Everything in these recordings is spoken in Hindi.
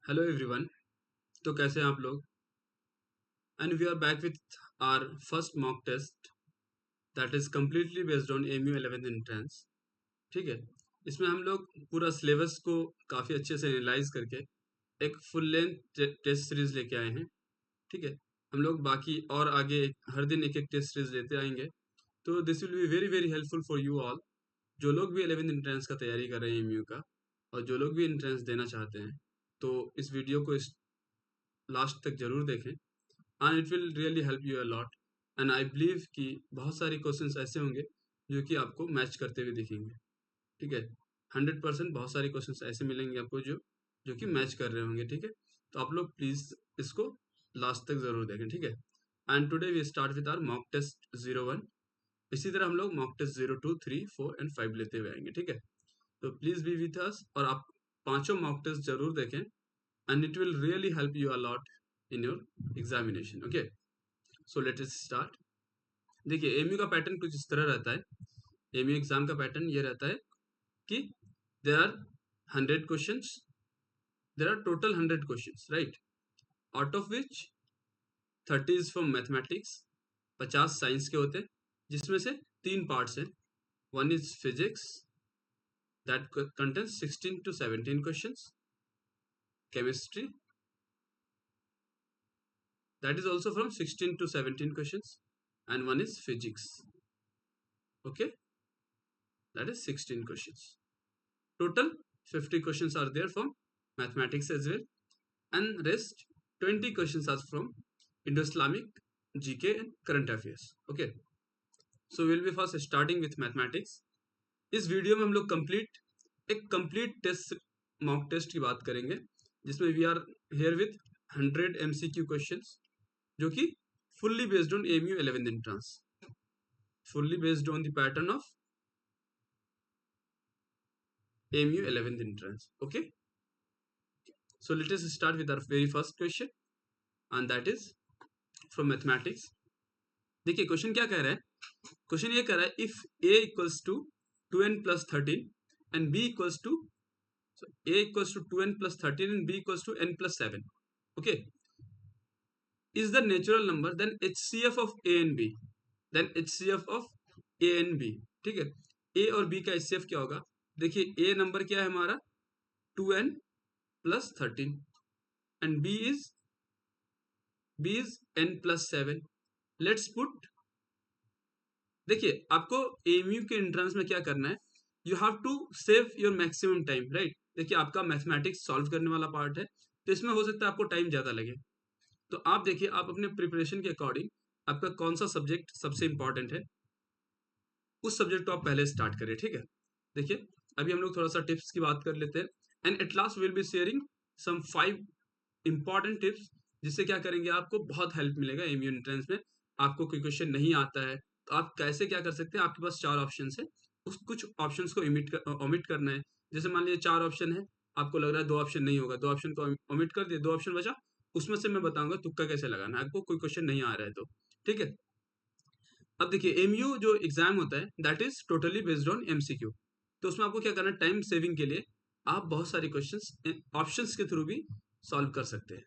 Hello everyone. तो कैसे हैं आप लोग? And we are back with our first mock test that is completely based on MU 11th entrance. ठीक है, इसमें हम लोग पूरा सिलेबस को काफ़ी अच्छे से एनालाइज करके एक फुल लेंथ टेस्ट सीरीज लेके आए हैं। ठीक है, हम लोग बाकी और आगे हर दिन एक एक टेस्ट सीरीज लेते आएंगे। तो this will be very very helpful for you all, जो लोग भी 11th एंट्रेंस का तैयारी कर रहे हैं एमयू का, और जो लोग भी एंट्रेंस देना चाहते हैं। तो इस वीडियो को इस लास्ट तक जरूर देखें and it will really help you a lot. And I believe कि बहुत सारे क्वेश्चंस ऐसे होंगे जो कि आपको मैच करते हुए दिखेंगे। ठीक है, 100% बहुत सारे क्वेश्चंस ऐसे मिलेंगे आपको जो जो कि मैच कर रहे होंगे। ठीक है, तो आप लोग प्लीज इसको लास्ट तक जरूर देखें। ठीक है, and today we start with our mock test 01। इसी तरह हम लोग मॉक टेस्ट 02, 3, 4 एंड 5 लेते हुए आएंगे। ठीक है, तो प्लीज बी विथ अस और आप पांचों मॉक टेस्ट जरूर देखें and it will really help you a lot in your examination. Okay, so let us start. देखिए, एमयू का पैटर्न कुछ इस तरह रहता है। एमयू एग्जाम का पैटर्न ये रहता है कि there are 100 questions, there are total 100 questions, right? Out of which 30 is from mathematics, 50 science के होते हैं, जिसमें से तीन पार्ट्स हैं। One is physics that contains 16 to 17 questions, chemistry that is also from 16 to 17 questions, and one is physics. Okay, that is 16 questions. Total 50 questions are there from mathematics as well, and rest 20 questions are from Indo-Islamic, GK and current affairs. Okay, so we'll be first starting with mathematics. इस वीडियो में हम लोग कंप्लीट टेस्ट मॉक टेस्ट की बात करेंगे, जिसमें we are here with 100 MCQ questions, जो कि fully based on AMU 11th entrance, fully based on the pattern of AMU 11th entrance. Okay, so let us start with our very first question, and that is from mathematics. देखिए क्वेश्चन क्या कह रहा है। क्वेश्चन ये कह रहा है if a equals to 2n plus 13 and b equals to, so a equals to 2n plus 13 and b equals to n plus 7. Okay, is the natural number then HCF of a and b, then HCF of a and b. ठीक है, a और b का HCF क्या होगा? देखिए a नंबर क्या है हमारा 2n plus 13 and b is n plus 7. Let's put, देखिए आपको एमयू के एंट्रेंस में क्या करना है, you have to save your maximum time, right? देखिए आपका मैथमेटिक्स सॉल्व करने वाला पार्ट है, तो इसमें हो सकता है आपको टाइम ज्यादा लगे। तो आप देखिए, आप अपने प्रिपरेशन के अकॉर्डिंग आपका कौन सा सब्जेक्ट सबसे इंपॉर्टेंट है, उस सब्जेक्ट को आप पहले स्टार्ट करें। ठीक है, देखिए अभी हम लोग थोड़ा सा टिप्स की बात कर लेते हैं, and at last will be sharing some 5 important tips, जिससे क्या करेंगे, आपको बहुत हेल्प मिलेगा एमयू एंट्रेंस में। आपको कोई क्वेश्चन नहीं आता है तो आप कैसे क्या कर सकते हैं, आपके पास 4 ऑप्शन है, उस कुछ ऑप्शंस को ओमिट करना है। जैसे मान लीजिए 4 ऑप्शन है, आपको लग रहा है 2 ऑप्शन नहीं होगा, 2 ऑप्शन को ओमिट कर दिए, 2 ऑप्शन बचा, उसमें से मैं बताऊंगा तुक्का कैसे लगाना है, आपको कोई क्वेश्चन नहीं आ रहा है तो। ठीक है, अब देखिए एमयू जो एग्जाम होता है that is totally based on MCQ. तो उसमें आपको क्या करना है, टाइम सेविंग के लिए आप बहुत सारे क्वेश्चंस ऑप्शंस के थ्रू भी सॉल्व कर सकते हैं।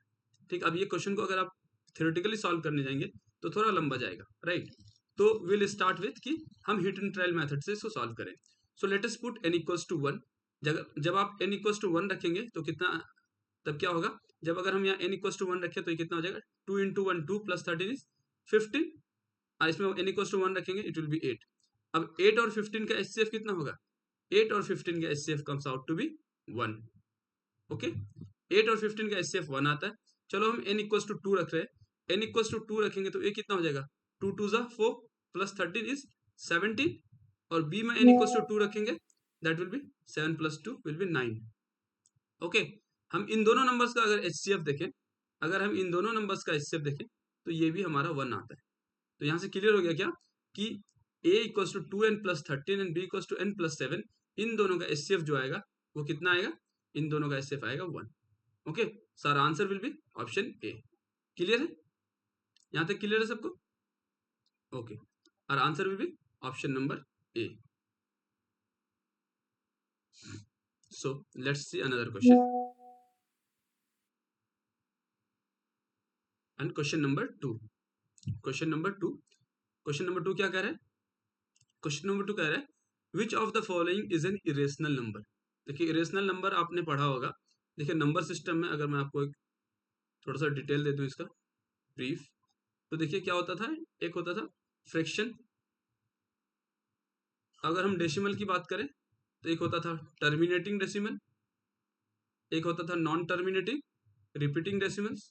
ठीक, अब ये क्वेश्चन को अगर आप थ्योरेटिकली सॉल्व करने जाएंगे तो थोड़ा लंबा जाएगा, राइट? तो विल स्टार्ट विथ कि हम हिट एंड ट्रायल मेथड से इसको सॉल्व करें। So let us put n equals to 1। जब आप n इक्वल्स टू 1 रखेंगे तो कितना, तब क्या होगा, जब अगर हम यहाँ n इक्वल्स टू 1 रखें तो ये कितना हो जाएगा, 2 इंटू 1 2 प्लस 13 इज 15, और इसमें n इक्वल्स टू 1 रखेंगे इट विल बी 8। अब 8 और 15 का एचसीएफ कितना होगा, 8 और 15 का HCF comes out to be 1। Okay, 8 और 15 का एचसीएफ 1 आता है। चलो हम n इक्वल्स टू 2 रख रहे हैं, n इक्वल्स टू 2 रखेंगे तो ये कितना हो जाएगा, 2 2 जा 4 प्लस 13 इज 17, और b में n इक्वल्स टू 2 रखेंगे that will be 7 plus 2 will be 9। Okay, हम इन दोनों नंबर्स का अगर एचसीएफ देखें, अगर हम इन दोनों नंबर्स का एचसीएफ देखें तो ये भी हमारा 1 आता है। तो यहाँ से क्लियर हो गया क्या कि a equals to 2n plus 13 and b equals to n plus 7, इन दोनों का एचसीएफ जो आएगा वो कितना आएगा, इन दोनों का एचसीएफ आएगा 1। Okay, so our answer will be option A. Clear है, यहाँ तक क्लियर है सबको? Okay, our answer will be option number A. So let's see another question. And question number two, question number two, question number two क्या कह रहा है? क्वेश्चन नंबर टू कह रहा है which of the following is an irrational number. देखिए इरेशनल नंबर आपने पढ़ा होगा। देखिए नंबर सिस्टम में अगर मैं आपको एक थोड़ा सा डिटेल दे दूं इसका ब्रीफ, तो देखिए क्या होता था, एक होता था फ्रैक्शन। अगर हम डेसिमल की बात करें तो एक होता था टर्मिनेटिंग डेसिमल, एक होता था नॉन टर्मिनेटिंग रिपीटिंग डेसिमल्स,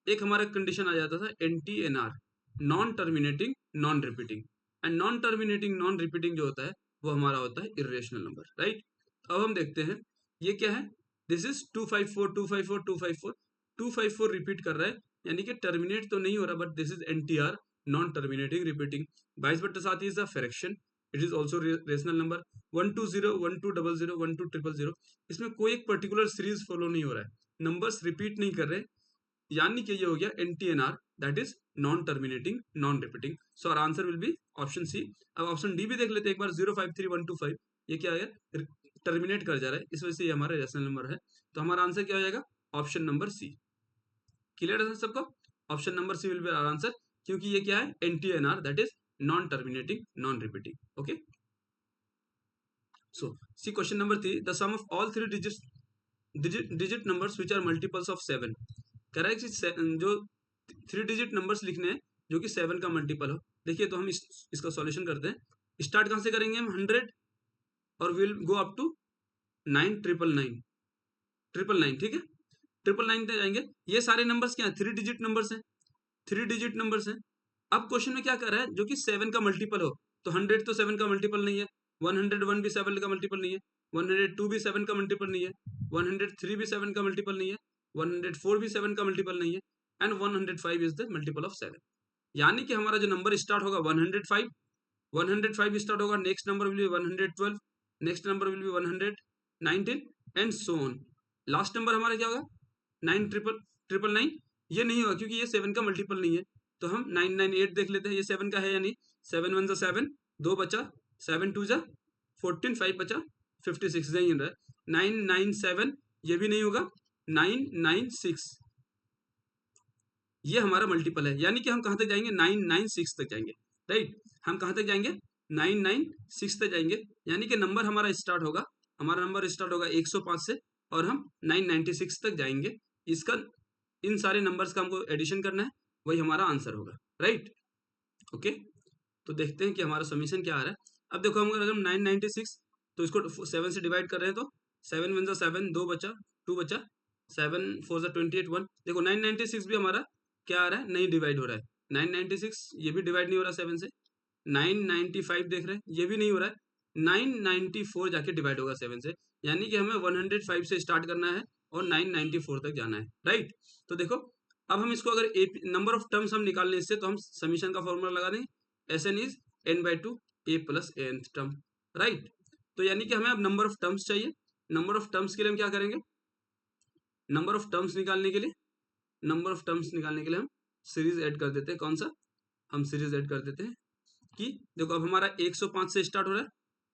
एक हमारा कंडीशन आ जाता था NTNR, non terminating non repeating. And non terminating non repeating जो होता है वो हमारा होता है इरेशनल नंबर, राइट। अब हम देखते हैं ये क्या है, दिस इज 254 254 254, 254 रिपीट कर रहा है, यानी कि टर्मिनेट तो नहीं हो रहा, but this is NTR, non terminating repeating. 22/7 is the fraction, it is also rational number. 120 1200 12000, इसमें कोई एक पर्टिकुलर सीरीज फॉलो नहीं हो रहा है, नंबर्स रिपीट नहीं कर रहे, यानी कि ये हो गया NTNR, that is non terminating non repeating. So our answer will be option C. अब ऑप्शन डी भी देख लेते हैं एक बार, 053125, ये क्या है, टर्मिनेट कर जा रहा है, इस वजह से ये हमारा रेशनल नंबर है। तो हमारा आंसर क्या हो जाएगा, ऑप्शन नंबर सी। क्लियर है सबको? Option number C will be our answer, क्योंकि ये क्या है, NTNR, that is non terminating non repeating. Okay, so see question number 3, the sum of all three digit numbers which are multiples of 7। कह रहा है कि जो 3 डिजिट नंबर्स लिखने हैं जो कि 7 का मल्टीपल हो। देखिए तो हम इसका सॉल्यूशन करते हैं। स्टार्ट कहाँ से करेंगे हम, 100, और विल गो अप टू 9 999 ठीक है, 999 तक जाएंगे। ये सारे नंबर्स क्या है, 3 डिजिट नंबर्स हैं, 3 डिजिट नंबर्स हैं। अब क्वेश्चन में क्या कर रहा है, जो कि 7 का मल्टीपल हो, तो 100 तो 7 का मल्टीपल नहीं है, 101 भी 7 का मल्टीपल नहीं है, 102 भी 7 का मल्टीपल नहीं है, 103 भी 7 का मल्टीपल नहीं है, 104 भी 7 का मल्टीपल नहीं है, and 105 is the multiple of 7। यानी कि हमारा जो नंबर स्टार्ट होगा 105, 105 स्टार्ट होगा, next number will be 112, next number will be 119 and so on. Last number हमारा क्या होगा, 9 ये नहीं होगा क्योंकि ये 7 का मल्टीपल नहीं है, तो हम 998 देख लेते हैं, ये 7 का है या नहीं। 7 1 7, 2 बचा, 7 2 14, 5 बचा, 56 नहीं रहा है। 997 ये भी नहीं होगा, 996 ये हमारा मल्टीपल है, यानी कि हम कहां तक जाएंगे, 996 तक जाएंगे, राइट। हम कहां तक जाएंगे, 996 तक जाएंगे, यानी कि नंबर हमारा स्टार्ट होगा, हमारा नंबर स्टार्ट होगा 105 से, और हम 996 तक जाएंगे। इसका इन सारे नंबर्स का हमको एडिशन करना है, वही हमारा आंसर होगा, राइट। ओके, तो देखते हैं कि हमारा समीशन क्या आ रहा है। अब देखो हम अगर हम 996 तो इसको 7 से डिवाइड कर रहे हैं, तो 7 1 7, 2 बचा, 2 बचा, 7 4 28 1। देखो 996 भी हमारा क्या आ रहा है, नहीं डिवाइड हो रहा है। 996 ये भी डिवाइड नहीं हो रहा 7 से। 995 देख रहे हैं, ये भी नहीं हो रहा है। 994 जाके डिवाइड होगा 7 से, यानी कि हमें 105 से स्टार्ट करना है और 994 तक जाना है, राइट। तो देखो अब हम इसको अगर नंबर ऑफ टर्म्स हम निकालने इससे, तो हम समीशन का फॉर्मूला लगा देंगे, SN is n/2 a plus nth term, right. तो यानी कि हमें अब नंबर ऑफ टर्म्स चाहिए। नंबर ऑफ टर्म्स के लिए हम क्या करेंगे, नंबर ऑफ टर्म्स निकालने के लिए, नंबर ऑफ टर्म्स निकालने के लिए हम सीरीज ऐड कर देते हैं। कौन सा, हम सीरीज ऐड कर देते हैं कि देखो अब हमारा 105 से स्टार्ट हो रहा है,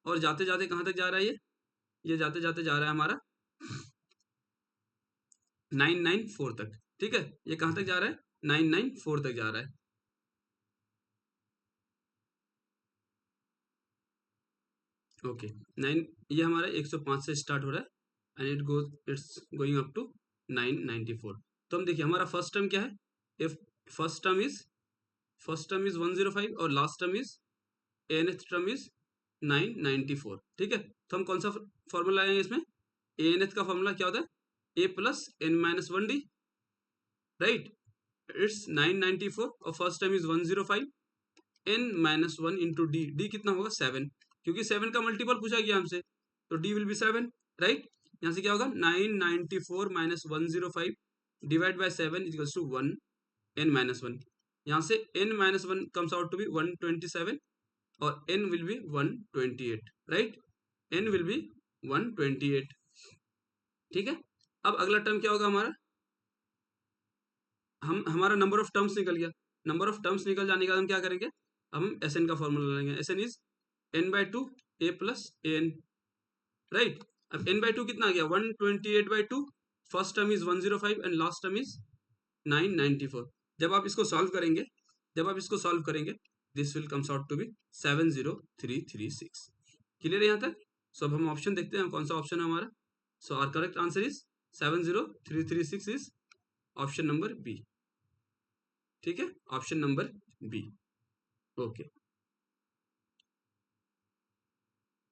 और जाते जाते कहां तक जा रहा है, ये जाते जाते जा रहा है हमारा 994 तक, ठीक है। ये कहां तक जा रहा है, 994 तक जा रहा है। ओके, 9, ये हमारा 105 से स्टार्ट हो रहा है, and it's going up to 994। तो हम देखिए हमारा फर्स्ट टर्म क्या है, if first term is, first term is 105 और last term is, nth term is 994, ठीक है। तो हम कौन सा फॉर्मूला लगाएंगे इसमें, nth का फॉर्मूला क्या होता है, a plus n-1d, right. It's 994 और first term is 105, n-1 into D, D कितना होगा 7, क्योंकि 7 का मल्टीपल पूछा गया हमसे, तो डी विल बी 7, राइट। यहाँ से क्या होगा, 994 minus 105 divide by 7 equals to 1, n-1। यहाँ से n-1 comes out to B 127, और n will be 128, right. n will be 128, ठीक है। अब अगला टर्म क्या होगा हमारा, हमारा नंबर ऑफ टर्म्स निकल गया। नंबर ऑफ टर्म्स निकल जाने के बाद हम क्या करेंगे, हम SN का फॉर्मूला लेंगे, SN is n/2 a plus an, right. अब n/2 कितना आ गया, 128/2, first term is 105 and last term is 994। जब आप इसको सॉल्व करेंगे this will comes out to be 70336। Clear है यहाँ तक? सो अब हम ऑप्शन देखते हैं कौन सा ऑप्शन है हमारा। So our correct answer is 70336 is option number B. ठीक है, option number B. Okay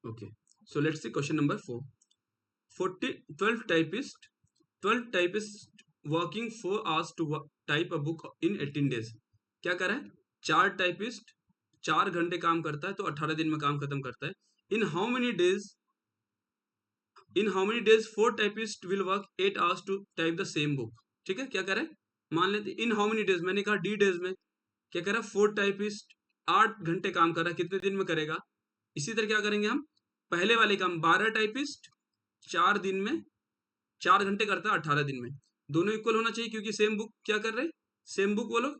okay, so let's see question number 4। 12 typist working 4 hours to type a book in 18 days। क्या कर रहा है? 4 टाइपिस्ट 4 घंटे काम करता है तो 18 दिन में काम खत्म करता है। In how many days 4 typist will work 8 hours to type the same book. ठीक है, क्या कर रहा है? मान लेते इन हाउ मेनी डेज, मैंने कहा डी डेज में। क्या कर रहा है? 4 टाइपिस्ट 8 घंटे काम कर रहा है, कितने दिन में करेगा? इसी तरह क्या करेंगे हम, पहले वाले काम 12 टाइपिस्ट 4 दिन में 4 घंटे करता है 18 दिन में। दोनों इक्वल होना चाहिए क्योंकि सेम बुक क्या कर रहे हैं, सेम बुक वो लोग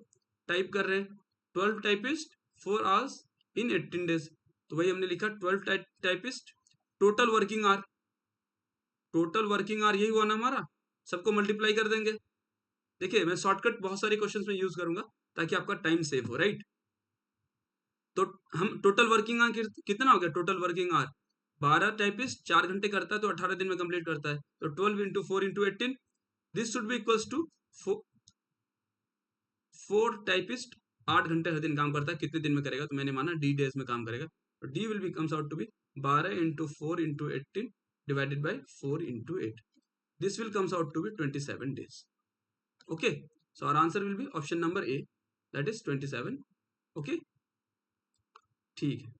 टाइप कर रहे हैं। 12 टाइपिस्ट 4 hours इन 18 डेज, तो वही हमने लिखा 12 टाइपिस्ट टोटल वर्किंग आवर यही हुआ ना हमारा। सबको मल्टीप्लाई कर देंगे। देखिए मैं शॉर्टकट बहुत सारे क्वेश्चंस में यूज करूंगा ताकि आपका टाइम सेव हो, राइट। तो हम टोटल वर्किंग आवर कितना हो गया? टोटल वर्किंग आवर 12 टाइपिस्ट 4 घंटे करता है तो 18 दिन में कंप्लीट करता है, तो 12 into 4 into 18, this should be equals to 4 typist 8 घंटे हर दिन काम करता है, कितने दिन में करेगा? तो मैंने माना डी डेज में काम करेगा, तो D will be comes out to be 12 into 4 into 18 divided by 4 into 8, this will comes out to be 27 days। Okay, so our answer will be option number A, that is 27। Okay, ठीक है,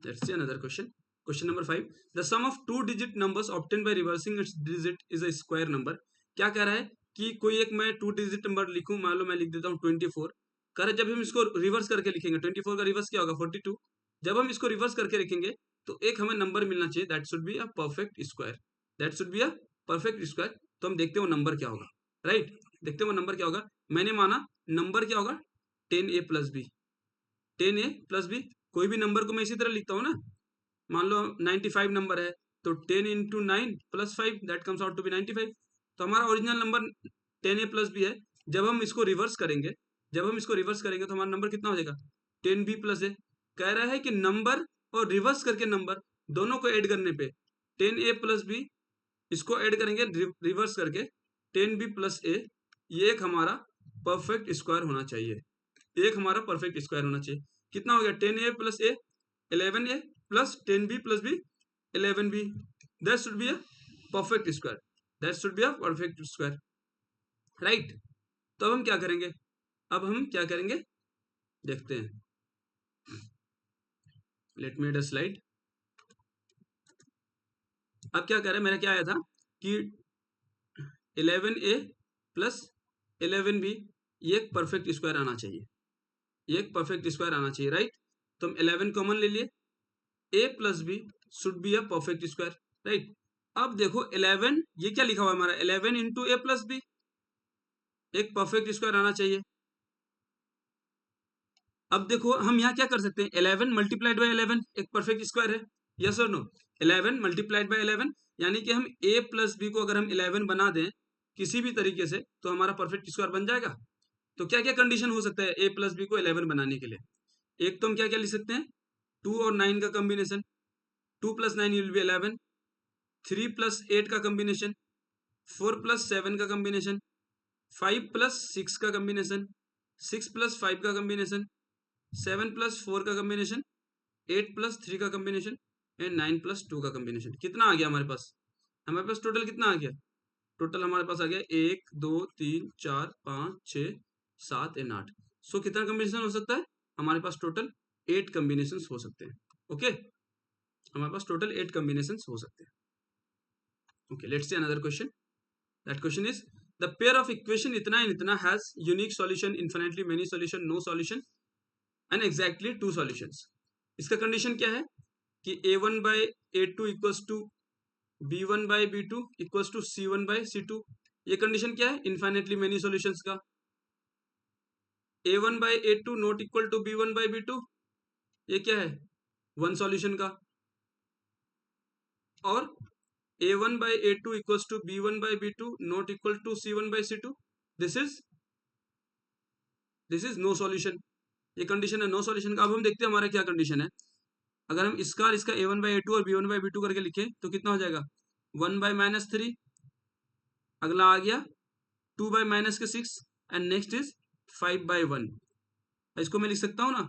let's see another question. Question number 5, the sum of 2 digit numbers obtain by reversing its digit is a square number. क्या कह रहा है कि कोई एक मैं 2 डिजिट नंबर लिखूं, मान लो मैं लिख देता हूं 24। कह रहा है जब हम इसको रिवर्स करके लिखेंगे 24 का रिवर्स क्या होगा? 42। जब हम इसको रिवर्स करके लिखेंगे तो एक हमें नंबर मिलना चाहिए, that should be a perfect square, that should be a perfect square. तो हम देखते हैं वो नंबर क्या होगा, राइट। देखते हैं वो नंबर क्या होगा। मैंने माना नंबर क्या होगा? 10a plus B, 10a plus B. कोई भी नंबर को मैं इसी तरह लिखता हूँ ना, मान लो 95 नंबर है तो 10 into 9 plus 5 that comes out to be 95। तो हमारा original number 10a plus B है। जब हम इसको रिवर्स करेंगे तो हमारा नंबर कितना हो जाएगा? 10b प्लस है। कह रहा है कि नंबर और रिवर्स करके नंबर दोनों को ऐड करने पे 10a प्लस बी, इसको ऐड करेंगे रिवर्स करके 10b प्लस ए, ये एक हमारा परफेक्ट स्क्वायर होना चाहिए। एक हमारा परफेक्ट स्क्वायर होना चाहिए। कितना हो गया? 10a plus A 11a plus 10b plus B 11b, that should be a perfect square, that should be a perfect square, right. तो अब हम क्या करेंगे? देखते हैं। Let me add a slide. अब क्या कर रहे हैं, मेरा क्या आया था कि 11a प्लस 11b, ये एक परफेक्ट स्क्वायर आना चाहिए, ये एक परफेक्ट स्क्वायर आना चाहिए, राइट। तो हम 11 कॉमन ले लिए, a plus B should be a perfect square, right. अब देखो 11, ये क्या लिखा हुआ है हमारा? 11 इंटू ए प्लस बी, एक परफेक्ट स्क्वायर आना चाहिए। अब देखो हम यहाँ क्या कर सकते हैं, 11 मल्टीप्लाइड बाई 11 एक परफेक्ट स्क्वायर है, यस और नो? 11 मल्टीप्लाइड बाई 11, यानी कि हम a प्लस बी को अगर हम 11 बना दें किसी भी तरीके से तो हमारा परफेक्ट स्क्वायर बन जाएगा। तो क्या क्या कंडीशन हो सकता है a प्लस बी को 11 बनाने के लिए? एक तो हम क्या क्या लिख सकते हैं, 2 और 9 का combination, 2 plus 9 will be 11, 3 plus 8 का कॉम्बिनेशन, 4 प्लस 7 का कॉम्बिनेशन, 5 प्लस 6 का कॉम्बिनेशन, 6 प्लस 5 का कॉम्बिनेशन, 7 प्लस 4 का कॉम्बिनेशन, 8 प्लस 3 का कॉम्बिनेशन एंड 9 प्लस 2 का कॉम्बिनेशन। कितना आ गया हमारे पास? हमारे पास टोटल कितना आ गया? टोटल हमारे पास आ गया 1 2 3 4 5 6 7 एंड 8। सो कितना कॉम्बिनेशन हो सकता है? हमारे पास टोटल 8 कॉम्बिनेशन हो सकते हैं। ओके, हमारे पास टोटल 8 कॉम्बिनेशन हो सकते हैं। Okay, let's see another question. That question is the pair of equation इतना एंड इतना has unique solution, infinitely many solution, no solution and exactly 2 solutions. इसका कंडीशन क्या है कि a1 by a2 equals to b1 by b2 equals to c1 by c2। ये कंडीशन क्या है? इन्फिनिटली मेनी सॉल्यूशंस का। a1 by a2 not equal to b1 by b2, ये क्या है? वन सॉल्यूशन का। और a1 by a2 equals to b1 by b2 not equal to c1 by c2, this is this is no solution, ये कंडीशन है नो सॉल्यूशन का। अब हम देखते हैं हमारा क्या कंडीशन है। अगर हम इसका और इसका a1/a2 और b1/b2 करके लिखें तो कितना हो जाएगा 1/-3, अगला आ गया 2/-6 एंड नेक्स्ट इज 5/1। इसको मैं लिख सकता हूँ ना,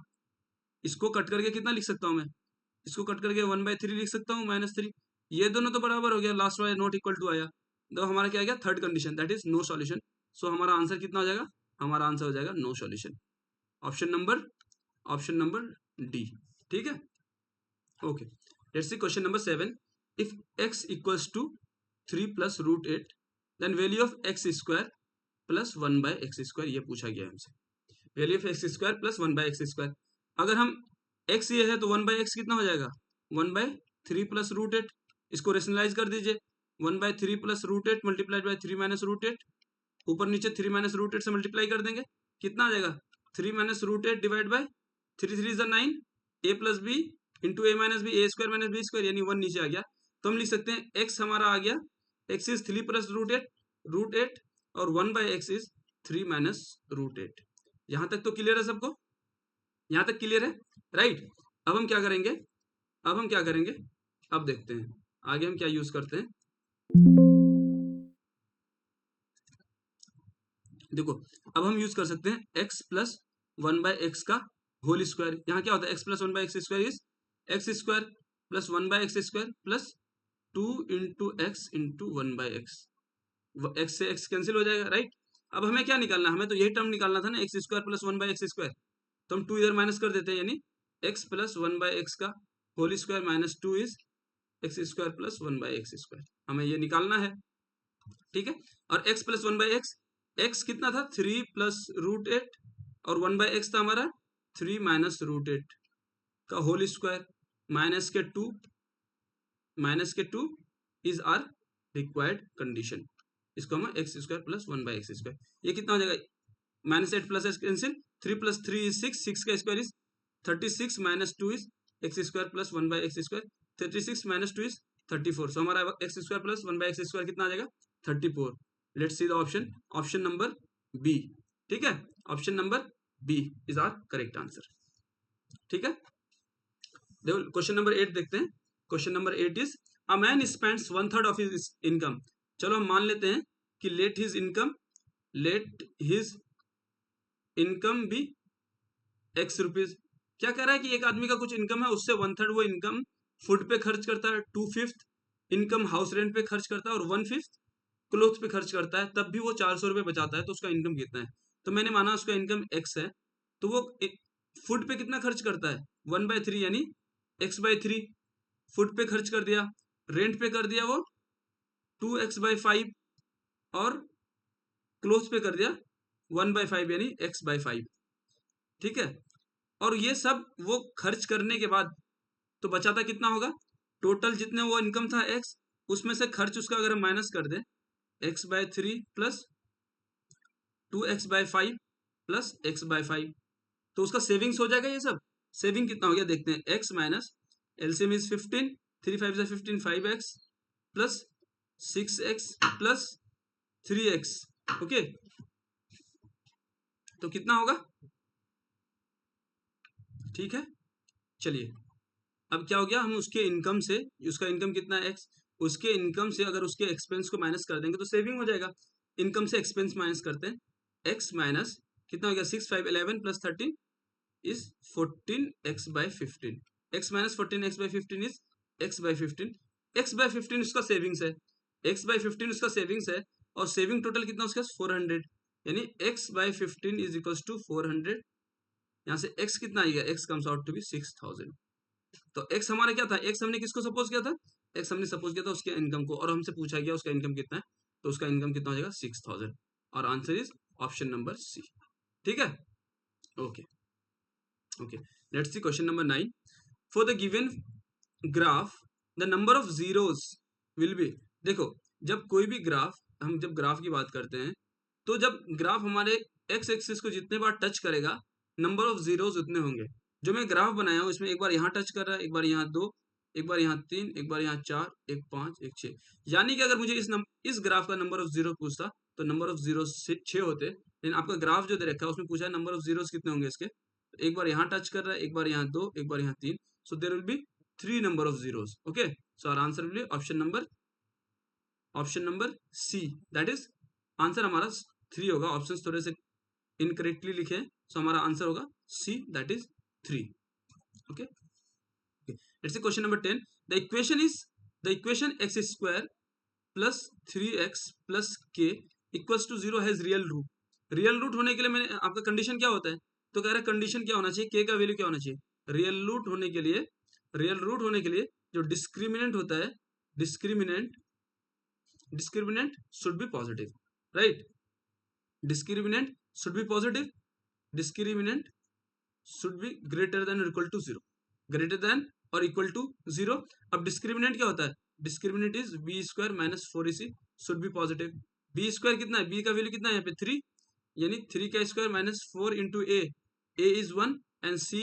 इसको कट करके कितना लिख सकता हूँ मैं, इसको कट करके 1/3 लिख सकता हूँ -3। ये दोनों तो बराबर हो गया, लास्ट वाला नॉट इक्वल टू आया, तो हमारा क्या आ गया third condition, that is no solution. So हमारा आंसर कितना हो जाएगा, हमारा आंसर हो जाएगा no solution, option number D. ठीक है, okay. Let's see question number 7। If x equals to 3 + √8 then value of x² + 1/x², ये पूछा गया हमसे, वैल्यू ऑफ x² + 1/x²। अगर हम x ये है तो 1/x कितना हो जाएगा 1/3 + √8, इसको रेशनलाइज कर दीजिए, 1/3 + √8 मल्टीप्लाइड बाय 3 - √8, ऊपर नीचे 3 - √8 से मल्टीप्लाई कर देंगे, कितना आ जाएगा 3 - √8 divide by 3 3 = 9, a + b into a - b, a² - b² यानी 1 नीचे आ गया। तो हम लिख सकते हैं x हमारा आ गया, x इज 3 + √8 और 1/x इज 3 - √8। यहां तक तो क्लियर है सबको, यहां तक क्लियर है, राइट। अब हम क्या करेंगे, अब देखते हैं आगे हम क्या यूज करते हैं। देखो अब हम यूज कर सकते हैं x + 1/x का होल स्क्वायर। यहाँ क्या होता है x + 1/x² is x² + 1/x² plus 2 × x × 1/x, x से x कैंसिल हो जाएगा, राइट। अब हमें क्या निकालना है, हमें तो यही टर्म निकालना था ना, x² + 1/x², तो हम 2 इधर माइनस कर देते हैं, यानी x + 1/x का whole square minus 2 is x² + 1/x², हमें ये निकालना है, ठीक है। और x + 1/x, x कितना था 3 + √8 और 1/x था हमारा 3 - √8 का होल स्क्वायर माइनस के 2 इज आर रिक्वायर्ड कंडीशन। इसको हम x² + 1/x², ये कितना हो जाएगा -8 + x कैंसिल, 3 + 3 इज 6, 6 का square is 36 minus 2 is x² + 1/x², 36 - 2 is 34। So हमारा x² + 1/x² कितना आ जाएगा 34। Let's see the option, option number B, ठीक है, option number B is our correct answer, ठीक है। देखो क्वेश्चन नंबर 8 देखते हैं। Question number 8 is a man spends 1/3 of his income. चलो हम मान लेते हैं कि let his income be x rupees. क्या कह रहा है कि एक आदमी का कुछ इनकम है, उससे 1/3 वो इनकम फूड पे खर्च करता है, 2/5 इनकम हाउस रेंट पे खर्च करता है और 1/5 क्लोथ पे खर्च करता है, तब भी वो 400 रुपये बचाता है, तो उसका इनकम कितना है। तो मैंने माना उसका इनकम x है, तो वो फूड पे कितना खर्च करता है 1/3 यानी x/3 फूड पे खर्च कर दिया, रेंट पे कर दिया वो 2x/5 और क्लोथ पे कर दिया 1/5 यानी x/5, ठीक है। और ये सब वो खर्च करने के बाद तो बचाता कितना होगा, टोटल जितने वो इनकम था x, उसमें से खर्च उसका अगर हम माइनस कर दें x/3 plus 2x/5 plus x/5, तो उसका सेविंग्स हो जाएगा। ये सब सेविंग कितना हो गया देखते हैं, x minus LCM is 15, 3 5 15, 5x plus 6x plus 3x, okay, तो कितना होगा, ठीक है। चलिए अब क्या हो गया, हम उसके इनकम से, उसका इनकम कितना है x, उसके इनकम से अगर उसके एक्सपेंस को माइनस कर देंगे तो सेविंग हो जाएगा। इनकम से एक्सपेंस माइनस करते हैं, x माइनस कितना हो गया 6 5 11 plus 13 is 14x/15, x minus 14x/15 is x/15, x/15 उसका सेविंग्स है, x/15 उसका सेविंग्स है, और सेविंग टोटल कितना उसका 400, यानी x/15 इज इक्वल टू 400। यहाँ से x कितना आएगा, x comes out to be 6000। तो x हमारा क्या था, x हमने किसको सपोज किया था, x हमने सपोज किया था उसके इनकम को, और हमसे पूछा गया उसका इनकम कितना है, तो उसका इनकम कितना हो जाएगा 6000, और answer is option number C, ठीक है, okay okay. Let's see question number 9। For the given graph the number of zeros will be. देखो जब कोई भी ग्राफ, हम जब ग्राफ की बात करते हैं, तो जब ग्राफ हमारे एक्स एक्सिस को जितने बार टच करेगा नंबर ऑफ जीरोस उतने होंगे। जो मैं ग्राफ बनाया हूँ इसमें एक बार यहाँ टच कर रहा है, एक बार यहाँ 2, एक बार यहाँ 3, एक बार यहाँ 4, एक 5, एक 6, यानी कि अगर मुझे इस ग्राफ का नंबर ऑफ जीरो पूछता तो नंबर ऑफ जीरो 6 होते, लेकिन आपका ग्राफ जो दे रखा है उसमें पूछा है नंबर ऑफ जीरोस कितने होंगे इसके, एक बार यहाँ टच कर रहा है, एक बार यहाँ 2, एक बार यहाँ 3, so there will be 3 number of zeros. Okay, so our answer will be option number C, that is answer हमारा 3 होगा। ऑप्शंस थोड़े से इनकरेक्टली लिखे हैं, सो हमारा आंसर होगा C, that is 3। Okay, let's see question number 10. The equation x square plus 3x plus k equals to 0 has real root. Real root होने के लिए मैंने आपका कंडीशन क्या होता है, तो कह रहा है कंडीशन क्या होना चाहिए, k का वैल्यू क्या होना चाहिए। रियल रूट होने के लिए जो डिस्क्रिमिनेंट होता है, discriminant should be positive, right. Discriminant should be positive, discriminant should be greater than और इक्वल टू 0, ग्रेटर देन और इक्वल टू 0। अब डिस्क्रिमिनेंट क्या होता है, discriminant is B square minus 4ac should be positive. B square कितना है, बी का वैल्यू कितना है यहाँ पे 3, यानी 3 का स्क्वायर minus 4 into A is 1 and C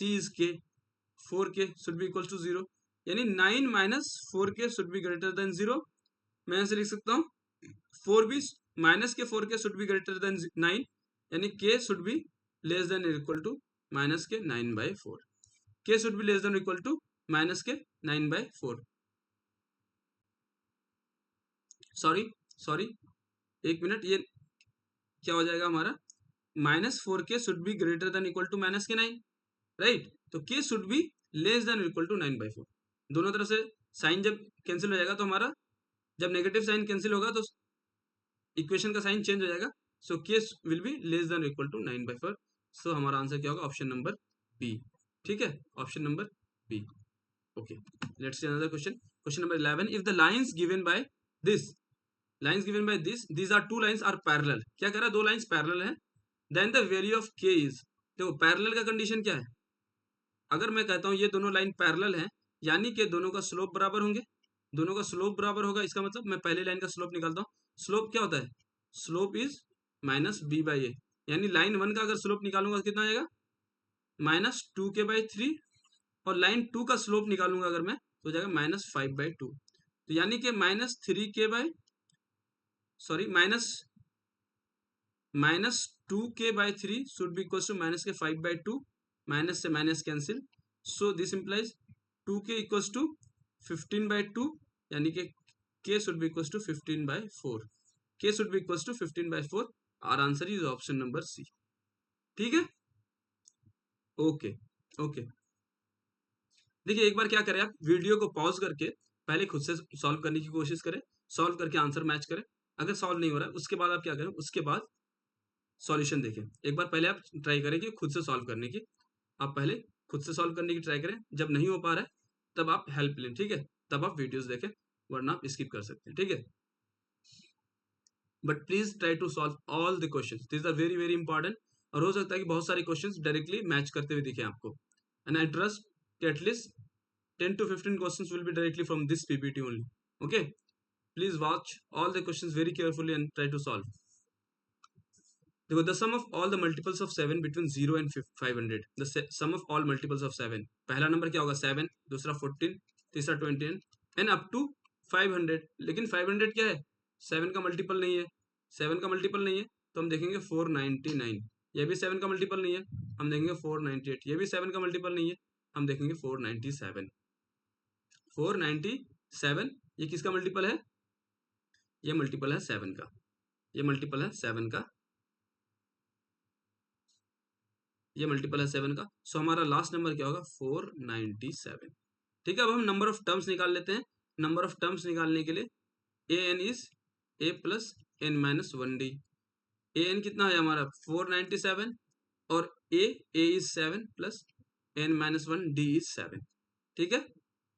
is K, 4k should be equal to 0, यानी 9 minus 4k should be greater than 0। मैं ऐसे लिख सकता हूँ 4b माइनस के 4k should be greater then 9, यानी k should be less than equal to minus K 9/4, k should be less than equal to minus K 9/4। Sorry एक मिनट, ये क्या हो जाएगा हमारा, minus 4k should be greater than equal to minus K 9, right. तो k should be less than equal to 9/4। दोनों तरफ से साइन जब कैंसिल हो जाएगा तो हमारा, जब नेगेटिव साइन कैंसिल होगा तो इक्वेशन का साइन चेंज हो जाएगा, so k will be less than equal to 9/4। So हमारा आंसर क्या होगा, ऑप्शन नंबर बी, ठीक है, option number B. Okay, let's see another question. Question number 11, if the lines given by these are two lines are parallel, क्या कह रहा है, दो लाइंस पैरेलल हैं, then the value of k is, देखो पैरेलल का कंडीशन क्या है, अगर मैं कहता हूँ ये दोनों लाइन पैरेलल हैं, यानी कि दोनों का स्लोप बराबर होंगे, दोनों का स्लोप बराबर होगा, इसका मतलब मैं पहले लाइन का स्लोप निकालता हूँ। स्लोप क्या होता है, स्लोप इज माइनस b/a, यानी लाइन 1 का अगर स्लोप निकालूंगा तो कितना आएगा, माइनस 2k/3, और लाइन 2 का स्लोप निकालूंगा अगर मैं तो हो जाएगा माइनस 5/2, तो यानी कि minus 2k/3 should be equal to minus K 5/2, minus से minus cancel, so this implies 2k equals to 15/2, यानी कि k should be equals to 15/4, k should be equals to 15/4। Our answer is option number C, ठीक है। ओके ओके, देखिए एक बार क्या करें, आप वीडियो को पॉज करके पहले खुद से सॉल्व करने की कोशिश करें, सॉल्व करके आंसर मैच करें। अगर सॉल्व नहीं हो रहा है उसके बाद आप क्या करें, उसके बाद सॉल्यूशन देखें। एक बार पहले आप ट्राई करें कि खुद से सॉल्व करने की, आप पहले खुद से सॉल्व करने की ट्राई करें, जब नहीं हो पा रहा है तब आप हेल्प लें, ठीक है, तब आप वीडियोस देखें, वरना आप स्किप कर सकते हैं, ठीक है। But please try to solve all the questions, this are very very important, और हो सकता है कि बहुत सारे क्वेश्चंस डायरेक्टली मैच करते हुए दिखे आपको, एंड आई ट्रस्ट कि at least 10 to 15 questions will be directly from this PPT only. Okay, please watch all the questions very carefully and try to solve. देखो, the sum of all the multiples of 7 between 0 and 500, the sum of all multiples of 7, पहला नंबर क्या होगा 7, दूसरा 14, तीसरा 20 and up to 500, लेकिन 500 क्या है, 7 का मल्टीपल नहीं है, 7 का मल्टीपल नहीं है, तो हम देखेंगे 499, ये भी 7 का मल्टीपल नहीं है, हम देखेंगे 498, ये भी 7 का मल्टीपल नहीं है, हम देखेंगे 497, 497, ये किसका मल्टीपल है, ये मल्टीपल है 7 का, ये मल्टीपल है 7 का, ये मल्टीपल है 7 का, सो हमारा लास्ट नंबर क्या होगा 497, ठीक है। अब हम नंबर ऑफ टर्म्स निकाल लेते हैं। नंबर ऑफ टर्म्स निकालने के लिए an is a plus n minus 1d, an कितना है हमारा 497, और a is 7 plus n minus 1 d is 7, ठीक है।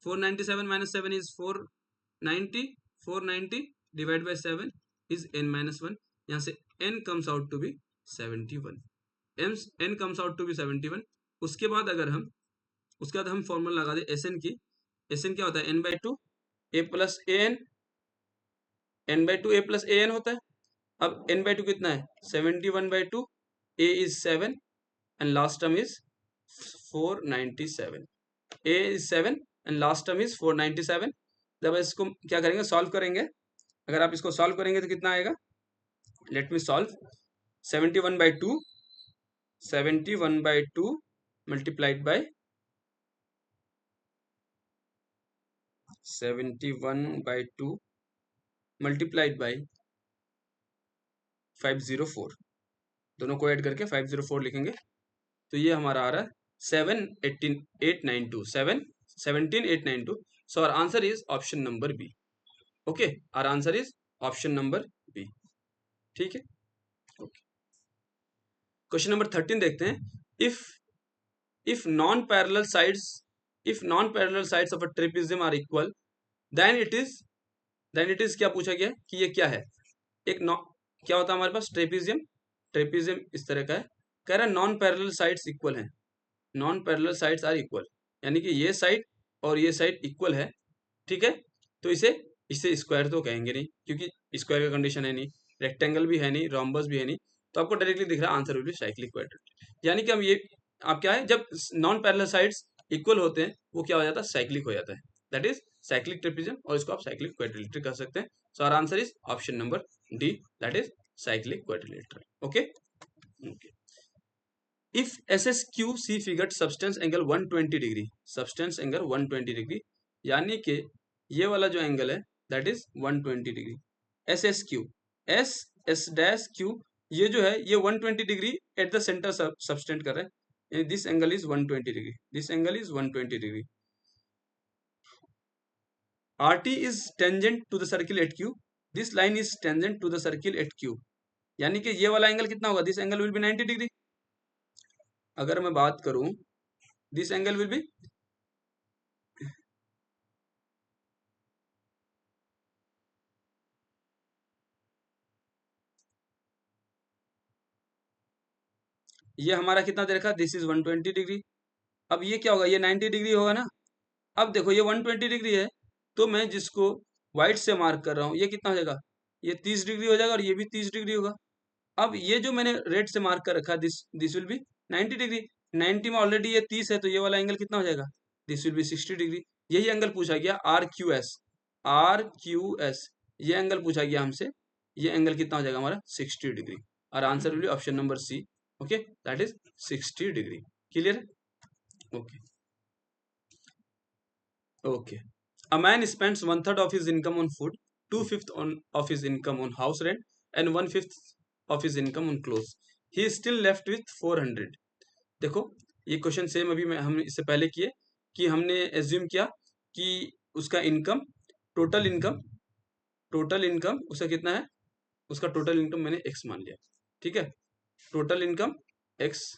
497 minus 7 is 490, 490 divide by 7 is n minus 1, यहाँ से n comes out to be 71, n comes out to be 71। उसके बाद हम फॉर्मूला लगा दे Sn की, Sn क्या होता है n/2 a plus an, n/2 a plus an होता है। अब n/2 कितना है 71/2, a is 7 and last term is 497, a is 7 and last term is 497। जब इसको क्या करेंगे, सॉल्व करेंगे, अगर आप इसको सॉल्व करेंगे तो कितना आएगा, let me solve. 71/2 multiplied by 71/2 multiplied by 504, दोनों को ऐड करके 504 लिखेंगे तो ये हमारा आ रहा है 17,892. So our answer is option number B. Okay, our answer is option number B. ठीक है, okay. क्वेश्चन नंबर 13 देखते हैं. if non-parallel sides of a trapezium are equal, then it is क्या पूछा गया कि ये क्या है. क्या होता है हमारे पास ट्रेपीजियम इस तरह का है. कह रहा है नॉन पैरेलल साइड्स इक्वल हैं, non parallel sides are equal, यानी कि ये साइड और ये साइड इक्वल है. ठीक है, तो इसे स्क्वायर तो कहेंगे नहीं क्योंकि स्क्वायर का कंडीशन है नहीं, रेक्टेंगल भी है नहीं, रोम्बस भी है नहीं, तो आपको डायरेक्टली दिख रहा है answer will B cyclic quadratic. यानी कि हम ये आप क्या है, जब नॉन पैरेलल साइड्स इक्वल होते हैं वो क्या हो जाता है, साइक्लिक हो जाता है. दैट इज साइक्लिक ट्रेपीजियम, और इसको आप साइक्लिक क्वाड्रिलेटरल कह सकते हैं. So our answer is option number D, that is cyclic quadrilateral. Okay. If SSQC figured substance angle 120 degree, substance angle 120 degree, यानी कि ये वाला जो एंगल है that is 120 degree. SSQ S'Q ये जो है ये 120 degree at the centre subtended कर रहा है, यानी this angle is 120 degree, this angle is 120 degree. RT is tangent to the circle at Q, this line is tangent to the circle at Q, यानी कि ये वाला एंगल कितना होगा, this angle will be 90 degree. अगर मैं बात करूं दिस एंगल विल बी ये हमारा कितना दे रखा, दिस इज 120 डिग्री. अब ये क्या होगा, ये 90 डिग्री होगा ना. अब देखो ये 120 डिग्री है, तो मैं जिसको व्हाइट से मार्क कर रहा हूँ ये कितना हो जाएगा, ये 30 डिग्री हो जाएगा और ये भी 30 डिग्री होगा. अब ये जो मैंने रेड से मार्क कर रखा है दिस विल बी 90 डिग्री. 90 में ऑलरेडी ये 30 है तो ये वाला एंगल कितना हो जाएगा, दिस विल बी 60 डिग्री. यही एंगल पूछा गया RQS, ये एंगल पूछा गया हमसे, ये एंगल कितना हो जाएगा हमारा 60 डिग्री. और answer will be option number C. Okay, that is 60 degree. Clear. Okay. Okay. A man spends 1/3 of his income on food, 2/5 of his income on house rent, and 1/5 of his income on clothes. He is still left with 400. देखो ये क्वेश्चन सेम अभी हम इससे पहले किए कि हमने एज्यूम किया कि उसका इनकम टोटल इनकम उसका कितना है, उसका टोटल इनकम मैंने x मान लिया. ठीक है, टोटल इनकम x,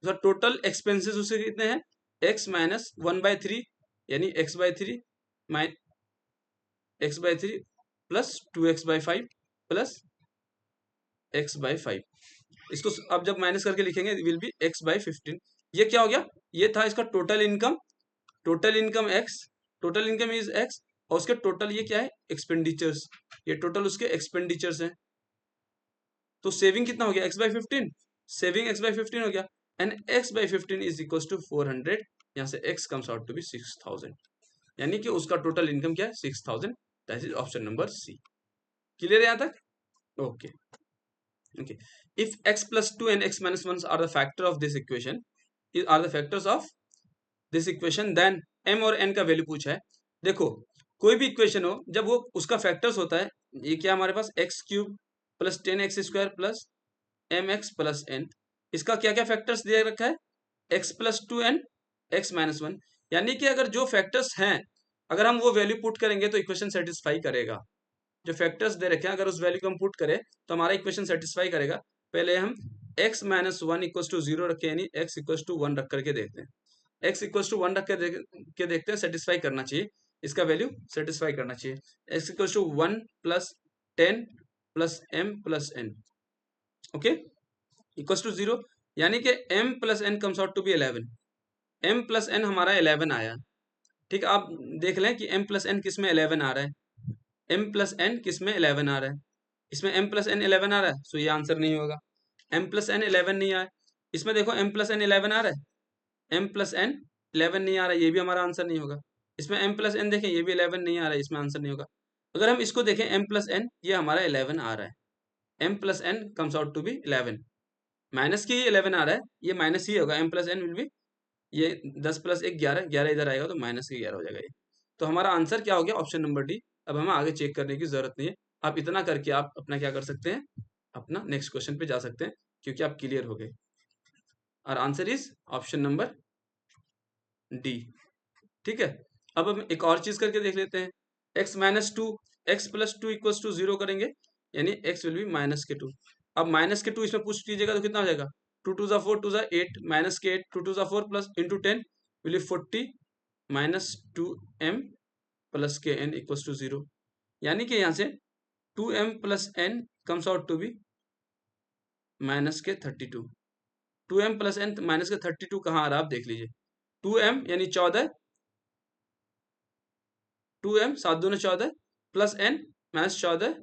उसका टोटल एक्सपेंसेस उसके कितने हैं, x माइनस 1/3, यानी x/3 plus 2x/5 plus x/5. इसको अब जब माइनस करके लिखेंगे विल बी x/15. ये क्या हो गया, ये था इसका total income x, total income is x, और उसके टोटल ये क्या है, एक्सपेंडिचर्स, ये टोटल उसके एक्सपेंडिचर्स हैं. तो सेविंग कितना हो गया, x/15, सेविंग x/15 हो गया, and x/15 is equal to 400. यहाँ से x comes out to be 6000, यानी कि उसका टोटल इनकम क्या है 6000. That is option number C. Clear है यहाँ तक. Okay. Okay. If x plus 2 and x minus 1 are the factor of this equation, are the factors of this equation, then m और n का वैल्यू पूछा है. देखो कोई भी इक्वेशन हो जब वो उसका फैक्टर्स होता है, ये क्या हमारे पास x³ plus 10x² plus mx plus n, इसका क्या क्या फैक्टर्स दिया रखा है, x plus 2 and x minus 1, यानी कि अगर जो फैक्टर्स हैं अगर हम वो वैल्यू पुट करेंगे तो इक्वेशन सेटिस्फाई करेगा. जो फैक्टर्स दे रखे हैं अगर उस वैल्यू को हम पुट करें तो हमारा इक्वेशन सेटिस्फाई करेगा. पहले हम x माइनस 1 इक्वल टू 0 रखें, यानी x इक्वल टू 1 रख करके देखते हैं, x इक्वल टू 1 रख के देखते हैं, सेटिस्फाई करना चाहिए, इसका वैल्यू सेटिस्फाई करना चाहिए. x equal to 1 plus 10 plus m plus n, okay, equal to 0, यानी कि m plus n comes out to be 11. m plus n हमारा 11 आया. ठीक है, आप देख लें कि m प्लस n किस में 11 आ रहा है, m प्लस n किस में 11 आ रहा है, इसमें m प्लस n 11 आ रहा है, सो ये आंसर नहीं होगा. m प्लस n 11 नहीं आया, इसमें देखो m प्लस n 11 आ रहा है, m प्लस n 11 नहीं आ रहा है, ये भी हमारा आंसर नहीं होगा. इसमें m प्लस n देखें, ये भी 11 नहीं आ रहा है, इसमें आंसर नहीं होगा. अगर हम इसको देखें m प्लस n, ये हमारा 11 आ रहा है, m plus n comes out to be 11, minus की 11 आ रहा है, ये माइनस ही होगा, m plus n will be, ये 10 प्लस 1 11, 11 इधर आएगा तो माइनस के 11 हो जाएगा ये। तो हमारा आंसर क्या हो गया, ऑप्शन नंबर डी। अब हमें आगे चेक करने की जरूरत नहीं है, आप इतना करके आप अपना क्या कर सकते हैं, अपना नेक्स्ट क्वेश्चन पे जा सकते हैं, क्योंकि आप क्लियर हो गए। और answer is option number D. ठीक है, अब हम एक और चीज करके देख लेते हैं, x minus two X plus two equals to 0 करेंगे, यानी x विल बी माइनस के 2। अब माइनस के 2 इसमें पुश कीजिएगा तो कितना हो जाएगा, 2 टू ज़ा 4 टू ज़ा 8 माइनस के 8 2 to the 4 plus into 10 will be 40 minus 2m plus K n equals to 0, यानी कि यहाँ से 2m plus n comes out to be minus K 32। 2m plus n minus K 32 कहाँ आ रहा है आप देख लीजिए, 2m यानी 14, 2m 7 दूनी 14 plus n minus 14,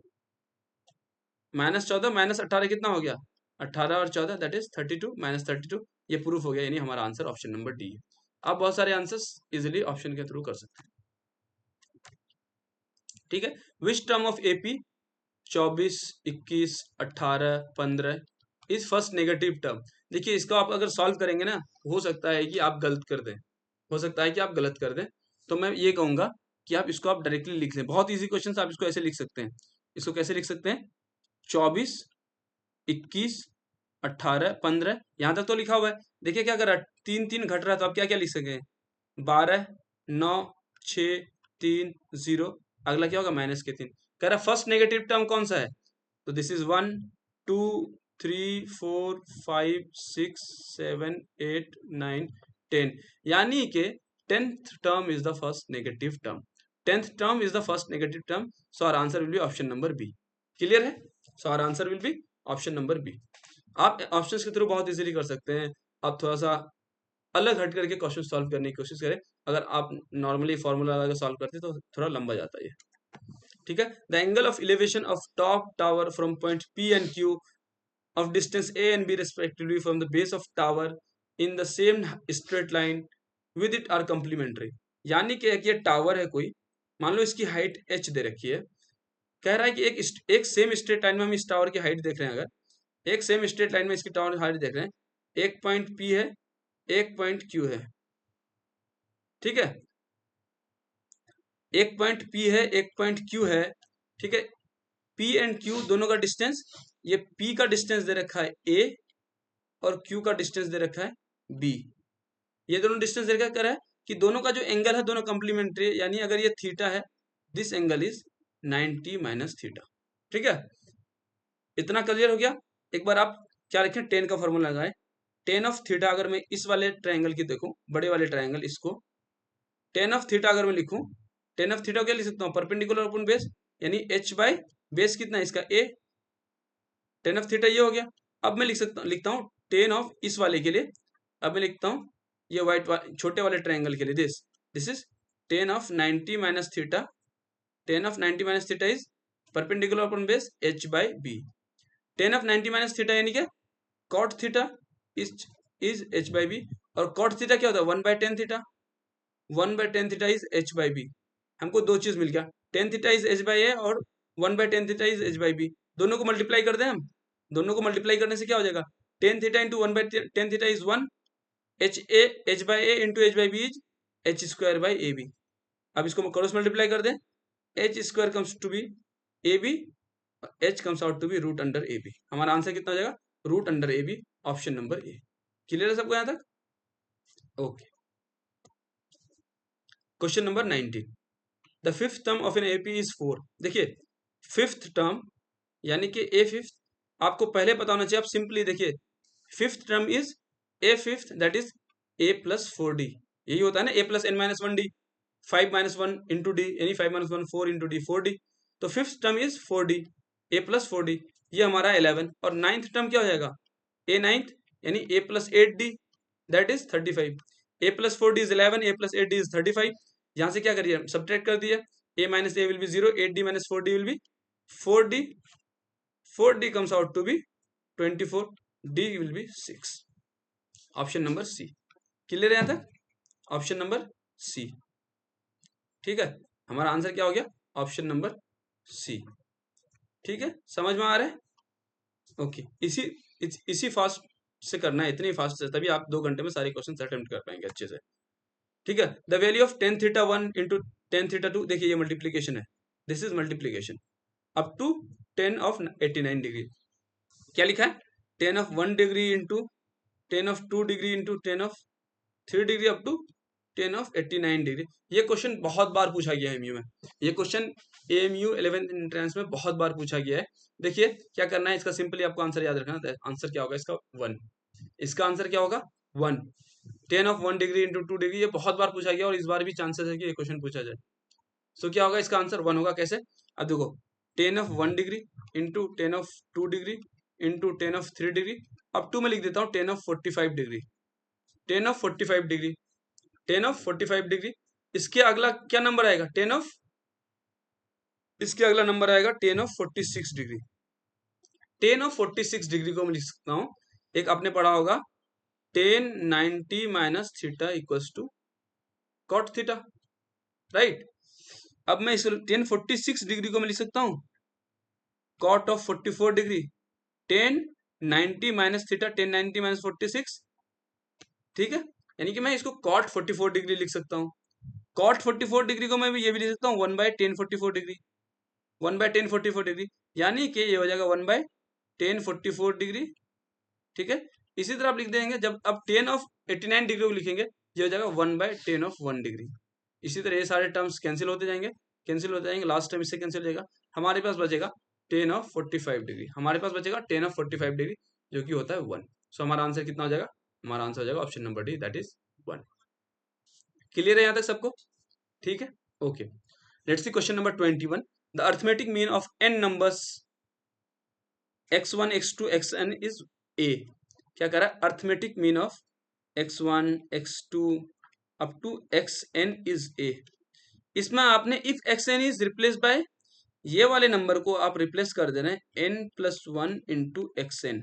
minus 14 minus 18 कितना हो गया, 18 और 14 दैट इज 32 माइनस 32, ये प्रूफ हो गया, यानी हमारा आंसर ऑप्शन नंबर डी है। आप बहुत सारे आंसर्स इजीली ऑप्शन के थ्रू कर सकते हैं। ठीक है, which term of AP 24 21 18 15 is first negative term. देखिए इसको आप अगर सॉल्व करेंगे ना, हो सकता है कि आप गलत कर दें, हो सकता है कि आप गलत कर दें, तो मैं ये कहूंगा कि आप इसको आप डायरेक्टली लिख लें, बहुत इजी क्वेश्चन, आप इसको ऐसे लिख सकते हैं। इसको कैसे लिख सकते हैं, 24 21 18 15, यहां तक तो लिखा हुआ है। देखिए क्या कर रहा है, 3 3 घट रहा है, तो आप क्या क्या लिख सकें, 12 9 6 3 0, अगला क्या होगा माइनस के 3। कह रहा फर्स्ट नेगेटिव टर्म कौन सा है, तो दिस इज 1 2 3 4 5 6 7 8 9 10, यानी कि 10th term is the first negative term, 10th term is the first negative term, so our answer will be option number B. Clear है, so our answer will be option number B. आप ऑप्शंस के थ्रू बहुत इजीली कर सकते हैं, आप थोड़ा सा अलग हट करके क्वेश्चन सॉल्व करने की कोशिश करें, अगर आप नॉर्मली फॉर्मूला लगा सॉल्व करते तो थोड़ा लंबा जाता है ये। ठीक है, the angle of elevation of top tower from point P and Q of distance a and b respectively from the base of tower in the same straight line with it are complementary, यानी कि एक ये टावर है कोई, मान लो इसकी हाइट h दे रखी है, कह रहा है कि एक सेम स्ट्रेट लाइन में हम इस टावर की हाइट देख रहे हैं, अगर एक सेम स्ट्रेट लाइन में इसकी टावर हाइट देख रहे हैं, एक पॉइंट p है एक पॉइंट q है, ठीक है, एक पॉइंट p है एक पॉइंट q है, ठीक है, p एंड q दोनों का डिस्टेंस, ये p का डिस्टेंस दे रखा है a और q का डिस्टेंस दे रखा है b, ये दोनों डिस्टेंस दे रखा है कि दोनों का जो एंगल है दोनों कंप्लीमेंट्री है, यानी अगर ये थीटा है, this angle is 90 minus theta. ठीक है, इतना क्लियर हो गया। एक बार आप क्या रखें, टेन का फॉर्मूला लगाएं, टेन ऑफ थीटा अगर मैं इस वाले ट्रायंगल की देखूं, बड़े वाले ट्रायंगल, इसको टेन ऑफ थीटा अगर मैं लिखूं, टेन ऑफ थीटा क्या लिख सकता हूं, परपेंडिकुलर अपॉन बेस, यानी h बाय बेस कितना है इसका a, टेन ऑफ थीटा ये हो गया। अब मैं लिखता हूं टेन ऑफ इस वाले के लिए, अब मैं लिखता हूं ये छोटे वाले ट्रायंगल के लिए, this is tan of 90 minus theta, tan of 90 minus theta is perpendicular upon base h by b, tan of 90 minus theta यानी क्या, cot theta is h by b, और कॉट थीटा क्या होता है 1 by tan theta, 1 by tan theta is h by b, हमको दो चीज मिल गया, tan theta is h by a और 1 by tan theta is h by b, दोनों को मल्टीप्लाई कर दें हम, दोनों को मल्टीप्लाई करने से क्या हो जाएगा, tan theta into 1 by tan theta is 1, h by a into h by b is h square by a b. अब इसको क्रॉस मल्टीप्लाई कर दें, h square comes to be a b, h comes out to be root under a b, हमारा आंसर कितना हो जाएगा, root under a b, option number A. Clear है सबको यहां तक, okay. Question number 19, the fifth term of an AP is 4। देखिए फिफ्थ टर्म यानी कि ए फिफ्थ, आपको पहले पता होना चाहिए, आप सिंपली देखिए fifth term is a fifth that is a plus 4d, यही होता है ना, a plus n minus 1d, 5 minus 1 into d, यानी 5 माइनस 1 4 इंटू डी 4d, तो fifth term is 4d, a plus 4d, ये हमारा 11, और नाइन्थ टर्म क्या हो जाएगा, ए नाइन्थ यानी a plus 8d that is 35, a plus 4d is 11, a plus 8d is 35, यहां से क्या करिए सब्ट्रैक्ट कर दिए, a minus a will be 0, 8d minus 4d will be 4d, 4d comes out to be 24, d will be 6, option number C. Clear है यहां तक, ऑप्शन नंबर सी। ठीक है, हमारा आंसर क्या हो गया, ऑप्शन नंबर सी। ठीक है, समझ में आ रहा है, ओके, इसी फास्ट से करना है, इतनी फास्ट से, तभी आप 2 घंटे में सारे क्वेश्चन अटेम्प्ट कर पाएंगे अच्छे से। ठीक है, the value of tan theta one into tan theta two, देखिए ये मल्टीप्लीकेशन है, this is multiplication up to tan of 89 degree. क्या लिखा है? Tan of 1 degree into tan of 2 degree into tan of 3 degree up to tan of 89 degree. ये क्वेश्चन बहुत बार पूछा गया है एमयू में, ये क्वेश्चन एमयू 11th एंट्रेंस में बहुत बार पूछा गया है। देखिए क्या करना है, इसका सिंपली आपको आंसर याद रखना है। आंसर क्या होगा इसका? 1। इसका आंसर क्या होगा? 1। Ten of 1 degree into 2 degree, ये बहुत बार पूछा गया और इस बार भी चांसेस है कि ये क्वेश्चन पूछा जाए। सो क्या होगा इसका आंसर? 1 होगा। कैसे? अब देखो, tan of 1 degree into tan of 2 degree into tan of 3 degree, अब टू में लिख देता हूँ tan of 45 degree, tan of 45 degree, tan of 45 degree. इसके अगला क्या नंबर आएगा? इसके अगला नंबर आएगा tan of 46 degree. Tan of 46 degree को मैं लिख सकता हूँ, एक आपने पढ़ा होगा, tan 90 minus theta equals to cot theta, right. अब मैं इस टेन 46 डिग्री को मैं लिख सकता हूँ cot of 44 degree, tan 90 minus theta, tan 90 minus 46, ठीक है। यानी कि मैं इसको कॉट 44 डिग्री लिख सकता हूँ। कॉट 44 डिग्री को मैं भी ये भी लिख सकता हूँ 1/1044 डिग्री, 1/1044 डिग्री, यानी कि ये हो जाएगा 1/1044 डिग्री, ठीक है। इसी तरह आप लिख देंगे, जब अब टेन ऑफ 89 डिग्री को लिखेंगे, ये हो जाएगा 1/10 ऑफ 1 डिग्री। इसी तरह ये सारे टर्म्स कैंसिल होते जाएंगे, लास्ट टर्म इससे कैंसिल हो जाएगा। हमारे पास बचेगा टेन ऑफ 45 डिग्री, हमारे पास बचेगा टेन ऑफ 45 डिग्री, जो कि होता है 1। सो हमारा आंसर कितना हो जाएगा? हमारा आंसर हो जाएगा option number D, that is 1। Clear है यहाँ तक सबको? ठीक है, okay. Let's see question number 21। The arithmetic mean of n numbers x1 x2 xn is a। क्या कह रहा है? Arithmetic mean of x1 x2 up to xn is a। इसमें आपने if xn is replace by, ये वाले नंबर को आप रिप्लेस कर दे रहे हैं n+1 इंटू xn।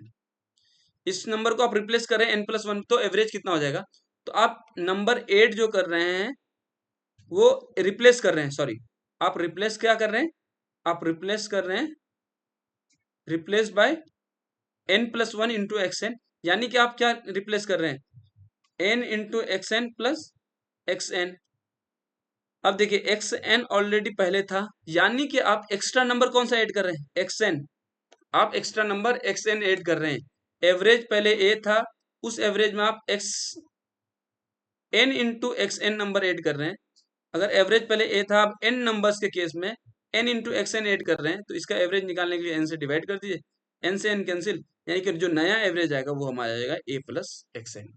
इस नंबर को आप रिप्लेस कर रहे हैं n+1, तो एवरेज कितना हो जाएगा? तो आप नंबर 8 जो कर रहे हैं वो रिप्लेस कर रहे हैं, सॉरी, आप रिप्लेस क्या कर रहे हैं? आप रिप्लेस कर रहे हैं replace by n+1 into xn, यानी कि आप क्या रिप्लेस कर रहे हैं? n into xn plus xn. अब देखिए एक्सएन ऑलरेडी पहले था, यानी कि आप एक्स्ट्रा नंबर कौन सा ऐड कर रहे हैं? एक्सएन। आप एक्स्ट्रा नंबर एक्सएन ऐड कर रहे हैं। एवरेज पहले a था, उस एवरेज में आप x n into xn number add कर रहे हैं। अगर एवरेज पहले a था, आप n नंबर्स के केस में n इंटू एक्सएन ऐड कर रहे हैं, तो इसका एवरेज निकालने के लिए n से डिवाइड कर दीजिए, n से n कैंसिल, यानी कि जो नया एवरेज आएगा वो हमारा जाएगा a plus xn,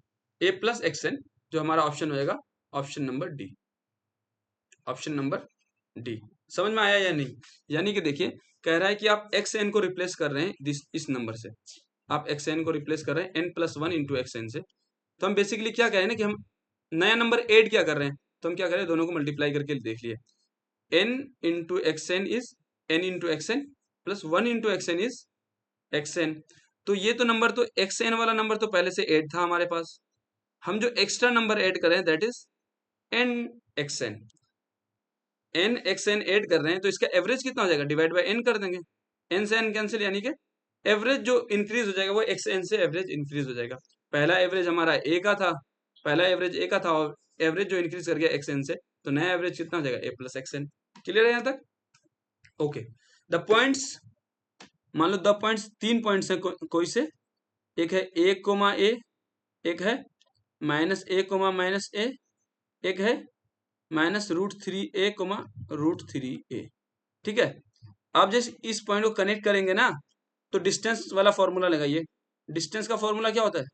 a plus xn, जो हमारा ऑप्शन हो जाएगा option number D, option number D. समझ में आया या नहीं? यानी कि देखिए कह रहा है कि आप एक्सएन को रिप्लेस कर रहे हैं इस नंबर से, आप एक्सएन को रिप्लेस कर रहे हैं n+1 इंटू एक्सएन से। तो हम बेसिकली क्या कह रहे हैं ना कि हम नया नंबर ऐड क्या कर रहे हैं, तो हम क्या करें, दोनों को मल्टीप्लाई करके देख लिए, n into xn is n into xn plus 1 into xn is xn. तो ये तो नंबर, तो एक्सएन वाला नंबर तो पहले से ऐड था हमारे पास, हम जो एक्स्ट्रा नंबर ऐड कर रहे हैं that is n xn, n xn add कर रहे हैं, तो इसका एवरेज कितना हो जाएगा? डिवाइड बाय n कर देंगे, n से n कैंसिल, यानी कि एवरेज जो इंक्रीज हो जाएगा वो एक्सएन से एवरेज इंक्रीज हो जाएगा। पहला एवरेज हमारा a का था, पहला एवरेज a का था, और एवरेज जो इंक्रीज कर गया एक्सएन से, तो नया एवरेज कितना हो जाएगा? a plus xn. क्लियर है यहाँ तक? ओके। द पॉइंट्स, मान लो द पॉइंट्स, 3 पॉइंट्स हैं कोई से, एक है a कोमा a, एक है minus a comma minus a, एक है -√3a कोमा √3a। ठीक है, आप जैसे इस पॉइंट को कनेक्ट करेंगे ना, तो डिस्टेंस वाला फॉर्मूला लगाइए। डिस्टेंस का फॉर्मूला क्या होता है?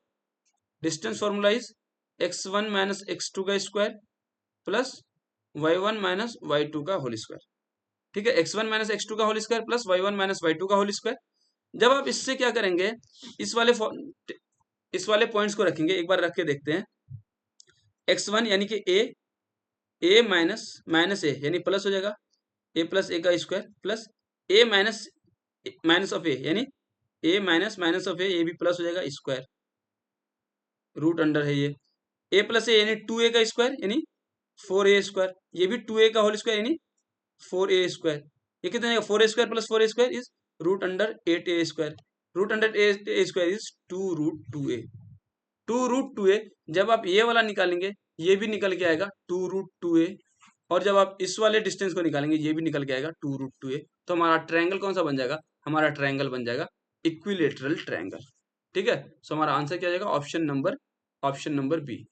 Distance formula is x1 minus x2 का square plus y1 minus y2 का होल स्क्वायर। ठीक है, x1 माइनस x2 का whole square plus y1 minus y2 का होल स्क्वायर। जब आप इससे क्या करेंगे, इस वाले पॉइंट्स को रखेंगे, एक बार रख के देखते हैं। x1 यानी कि a माइनस माइनस a यानी प्लस हो जाएगा, a प्लस a का square plus a minus minus of a यानी a minus minus of a, ये भी प्लस हो जाएगा स्क्वायर, रूट अंडर है ये, a प्लस a यानी 2a का स्क्वायर यानी 4a स्क्वायर, ये भी 2a का होल स्क्वायर यानी 4a स्क्वायर। ये कितना है? 4a square plus 4a square is root under 8a square. Root under a square is 2√2a। 2√2a जब आप ये वाला निकालेंगे ये भी निकल के आएगा 2√2a, और जब आप इस वाले डिस्टेंस को निकालेंगे ये भी निकल के आएगा 2√2a। तो हमारा ट्रायंगल कौन सा बन जाएगा? हमारा ट्रायंगल बन जाएगा इक्विलेटरल ट्रायंगल। ठीक है, सो हमारा आंसर क्या जाएगा? Option number B,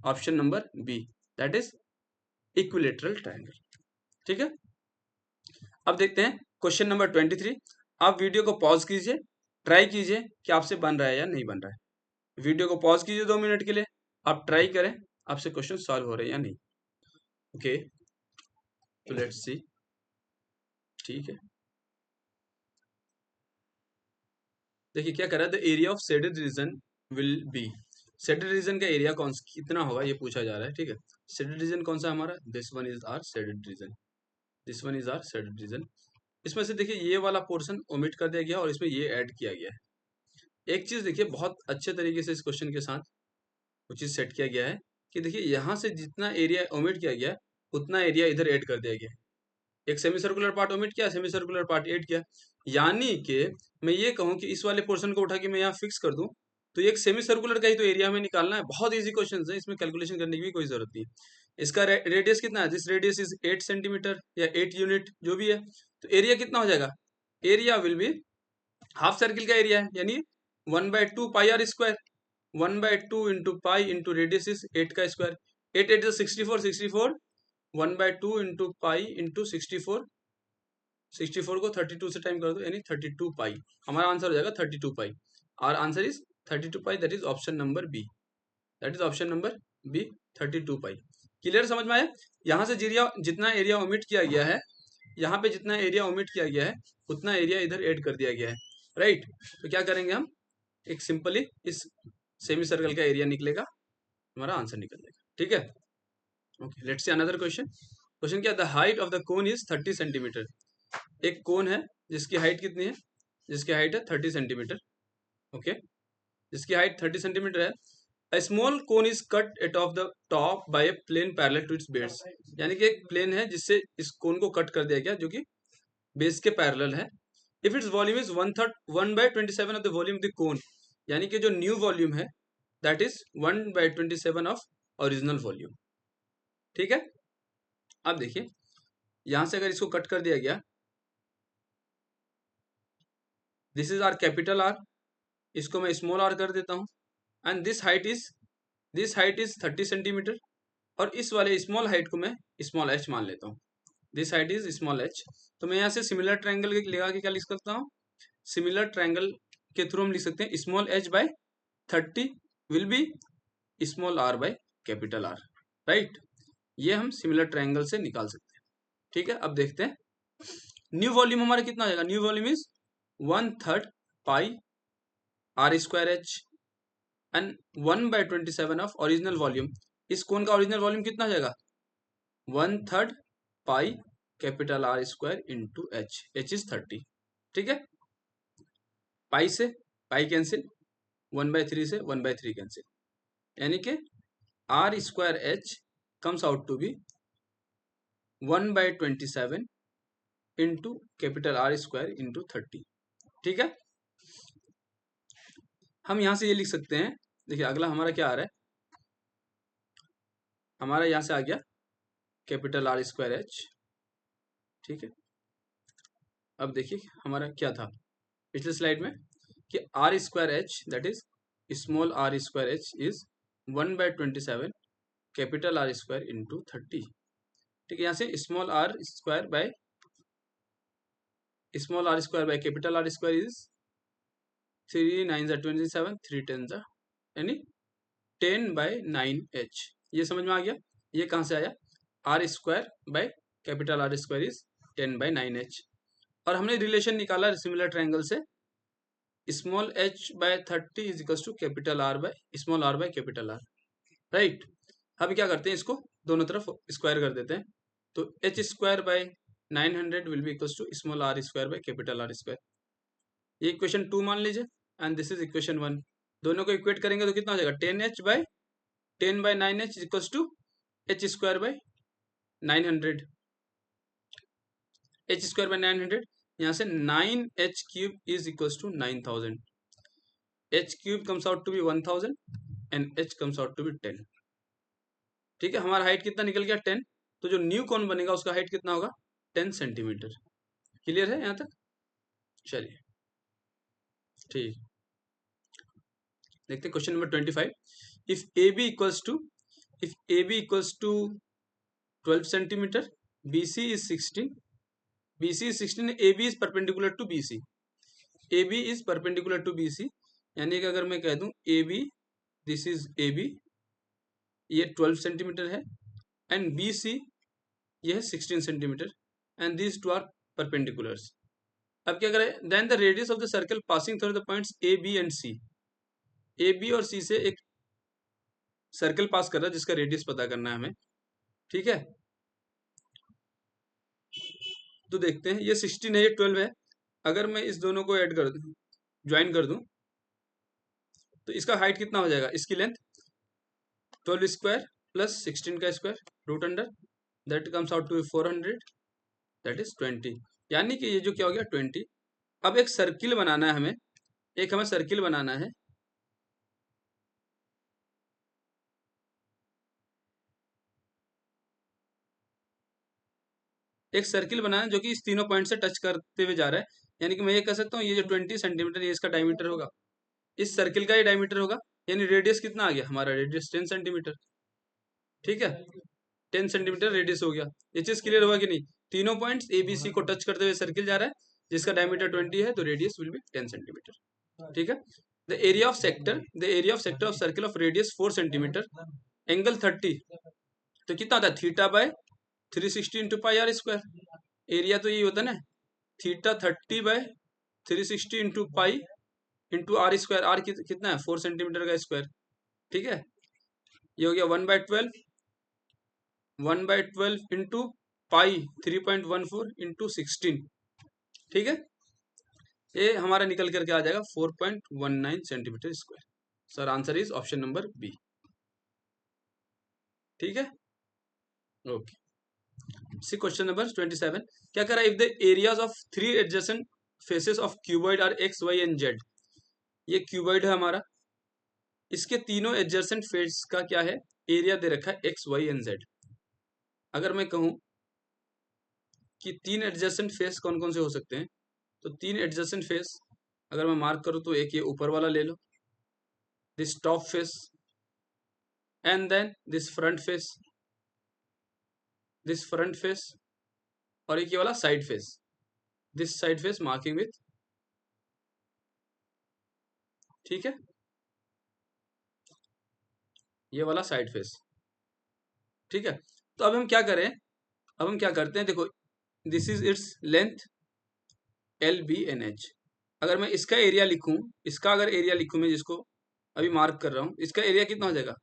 option number B, that is equilateral triangle. ठीक है, अब देखते हैं क्वेश्चन नंबर 23। आप वीडियो को पॉज कीजिए, ट्राई कीजिए कि आपसे बन रहा है या नहीं बन रहा है। वीडियो को पॉज कीजिए 2 मिनट के लिए, आप ट्राई करें आपसे क्वेश्चन सॉल्व हो रहे हैं या नहीं। ओके, तो लेट्स सी। ठीक है, देखिए क्या कर रहा है, the area of shaded region will be. Shaded region का एरिया कितना होगा ये पूछा जा रहा है। ठीक है, शेडेड रीजन कौन सा हमारा? This one is our shaded region, this one is our shaded region. इसमें से देखिए ये वाला पोर्शन ओमिट कर दिया गया और इसमें ये ऐड किया गया है। एक चीज देखिए बहुत अच्छे तरीके से इस क्वेश्चन के साथ वो चीज सेट किया गया है कि देखिए यहाँ से जितना एरिया ओमिट किया गया उतना एरिया इधर ऐड कर दिया गया। एक सेमी सर्कुलर पार्ट ओमिट किया, सेमी सर्कुलर पार्ट ऐड किया, यानी कि मैं ये कहूँ कि इस वाले पोर्शन को उठा के मैं यहाँ फिक्स कर दूं तो एक सेमी सर्कुलर का ही तो एरिया हमें निकालना है। बहुत इजी क्वेश्चन है, इसमें कैलकुलेशन करने की भी कोई जरूरत नहीं। इसका रेडियस कितना है? दिस रेडियस इज 8 सेंटीमीटर या 8 यूनिट जो भी है, तो एरिया कितना हो जाएगा? Area will be half circle का एरिया है, यानी 1/2 pi r square, 1/2 into pi into radius is 8 का स्क्वायर, 8 8 64, 64 1/2 इंटू पाई इंटू 64, 64 को 32 से टाइम कर दो यानी 32 पाई। हमारा आंसर हो जाएगा 32 pi. Our answer is 32 pi, that is option number B, that is option number B, 32 pi. Clear, समझ में आया? यहाँ से जितना एरिया ओमिट किया गया है, यहाँ पे जितना एरिया ओमिट किया गया है उतना एरिया इधर ऐड कर दिया गया है, राइट। तो क्या करेंगे हम, एक सिंपली इस सेमी सर्कल का एरिया निकलेगा, हमारा आंसर निकल जाएगा। ठीक है, okay, let's see another question. Question क्या, the height of the cone is 30 centimetre. एक कोन है जिसकी हाइट कितनी है? जिसकी हाइट है 30 सेंटीमीटर। ओके, जिसकी हाइट 30 सेंटीमीटर है। A small cone is cut at off the top by a plane parallel to its base, यानी कि एक प्लेन है जिससे इस कोन को कट कर दिया गया जो कि बेस के पैरेलल है। If its volume is 1/27 of the volume of the कोन, यानी कि जो न्यू वॉल्यूम है that is 1/27 of original volume. ठीक है, अब देखिए यहां से अगर इसको कट कर दिया गया, this is are capital R, इसको मैं स्मॉल आर कर देता हूं, and this height is 30 centimetre, और इस वाले स्मॉल हाइट को मैं स्मॉल एच मान लेता हूँ। This height is small H. तो मैं यहाँ से सिमिलर ट्रायंगल लगा के क्या लिख सकता हूँ? सिमिलर ट्रायंगल के थ्रू हम लिख सकते हैं small h by 30 will be small r by capital R, right. ये हम सिमिलर ट्रायंगल से निकाल सकते हैं। ठीक है, अब देखते हैं न्यू वॉल्यूम हमारा कितना हो जाएगा। New volume is 1/3 pi r square h and 1/27 of original volume. इस कोन का ओरिजिनल वॉल्यूम कितना हो जाएगा? 1/3 pi capital R square into h, h is 30। ठीक है, पाई से पाई कैंसिल, 1/3 से 1/3 कैंसिल, यानी कि r square h comes out to be 1/27 into capital R square into 30। ठीक है, हम यहां से ये लिख सकते हैं। देखिए अगला हमारा क्या आ रहा है, हमारा यहां से आ गया कैपिटल आर स्क्वायर एच। ठीक है, अब देखिए हमारा क्या था पिछले स्लाइड में कि r square h that is small r square h is 1/27 capital R square into 30। ठीक है, यहाँ से small r square by capital R square is 3 9 27, 3 10 यानी 10/9h। ये समझ में आ गया? ये कहाँ से आया? R square by capital R square is 10/9h। और हमने रिलेशन निकाला सिमिलर ट्रायंगल से, small h by 30 is equal to capital R by small r by capital R, right. अब क्या करते हैं, इसको दोनों तरफ स्क्वायर कर देते हैं, तो h square by 900 will be equal to small r square by capital R square. ये इक्वेशन 2 मान लीजिए एंड दिस इज इक्वेशन 1। दोनों को इक्वेट करेंगे तो कितना हो जाएगा? 10/9h equals to h square by 900, h square by 900। यहाँ से 9h³ is equals to 9000. h³ comes out to be 1000 and h comes out to be 10. ठीक है, हमारा हाइट कितना निकल गया 10. तो जो न्यू कौन बनेगा उसका हाइट कितना होगा 10 सेंटीमीटर. क्लियर है यहाँ तक? चलिए ठीक, देखते हैं question number 25. If A B equals to 12 centimetre, BC is 16, AB is perpendicular to BC, AB is perpendicular to BC. यानी कि अगर मैं कह दूं AB, दिस इज AB, ये 12 सेंटीमीटर है, एंड BC ये है 16 centimetre, and these two are perpendiculars. अब क्या करें, then the radius of the circle passing through the points A, B and C. A, B और C से एक सर्कल पास कर रहा है जिसका रेडियस पता करना है हमें. ठीक है, तो देखते हैं, ये 16 है, ये 12 है. अगर मैं इस दोनों को ऐड कर दूं, ज्वाइन कर दूं, तो इसका हाइट कितना हो जाएगा, इसकी लेंथ 12 स्क्वायर प्लस 16 का square root under, that comes out to 400, that is 20. यानी कि ये जो क्या हो गया 20. अब एक सर्किल बनाना है हमें, हमें सर्किल बनाना है. एक सर्किल बनाना है जो कि इस तीनों पॉइंट से टच करते हुए जा रहा है. यानी कि मैं ये कह सकता हूँ, ये जो 20 सेंटीमीटर ये इसका डायमीटर होगा, इस सर्किल का ये डायमीटर होगा. यानी रेडियस कितना आ गया, हमारा रेडियस 10 सेंटीमीटर. ठीक है, 10 सेंटीमीटर रेडियस हो गया. ये चीज क्लियर हुआ कि नहीं? तीनों पॉइंट्स ABC को टच करते हुए सर्किल जा रहा है जिसका डायमीटर 20 है, तो रेडियस विल बी 10 सेंटीमीटर. ठीक है, the area of sector of circle of radius 4 centimetre, angle 30, तो कितना होता है theta by 360 into pi r square. Area तो यही होता है ना, theta 30 by 360 into pi into r square. R कितना है 4 सेंटीमीटर का स्क्वायर. ठीक है, ये हो गया 1/12 इंटू पाई 3.14 इंटू 16. ठीक है, ये हमारा निकल करके आ जाएगा 4.19 centimetre square. Sir answer is option number B. ठीक है, ओके. See question number 27. क्या करा, if the areas of 3 adjacent faces of cuboid are x, y and z. ये क्यूबॉइड है हमारा, इसके तीनों एडजेसेंट फेस का क्या है, एरिया दे रखा है x, y एंड z. अगर मैं कहूं कि 3 एडजेसेंट फेस कौन कौन से हो सकते हैं, तो 3 एडजेसेंट फेस अगर मैं मार्क करूं तो एक ये ऊपर वाला ले लो, this top face, and then this front face, और एक ये वाला side face, this side face marking with. ठीक है, ये वाला साइड फेस. ठीक है, तो अब हम क्या करें, अब हम क्या करते हैं, देखो this is its length LBNH. अगर मैं इसका एरिया लिखूं, इसका अगर एरिया लिखूं मैं, जिसको अभी मार्क कर रहा हूं, इसका एरिया कितना हो जाएगा,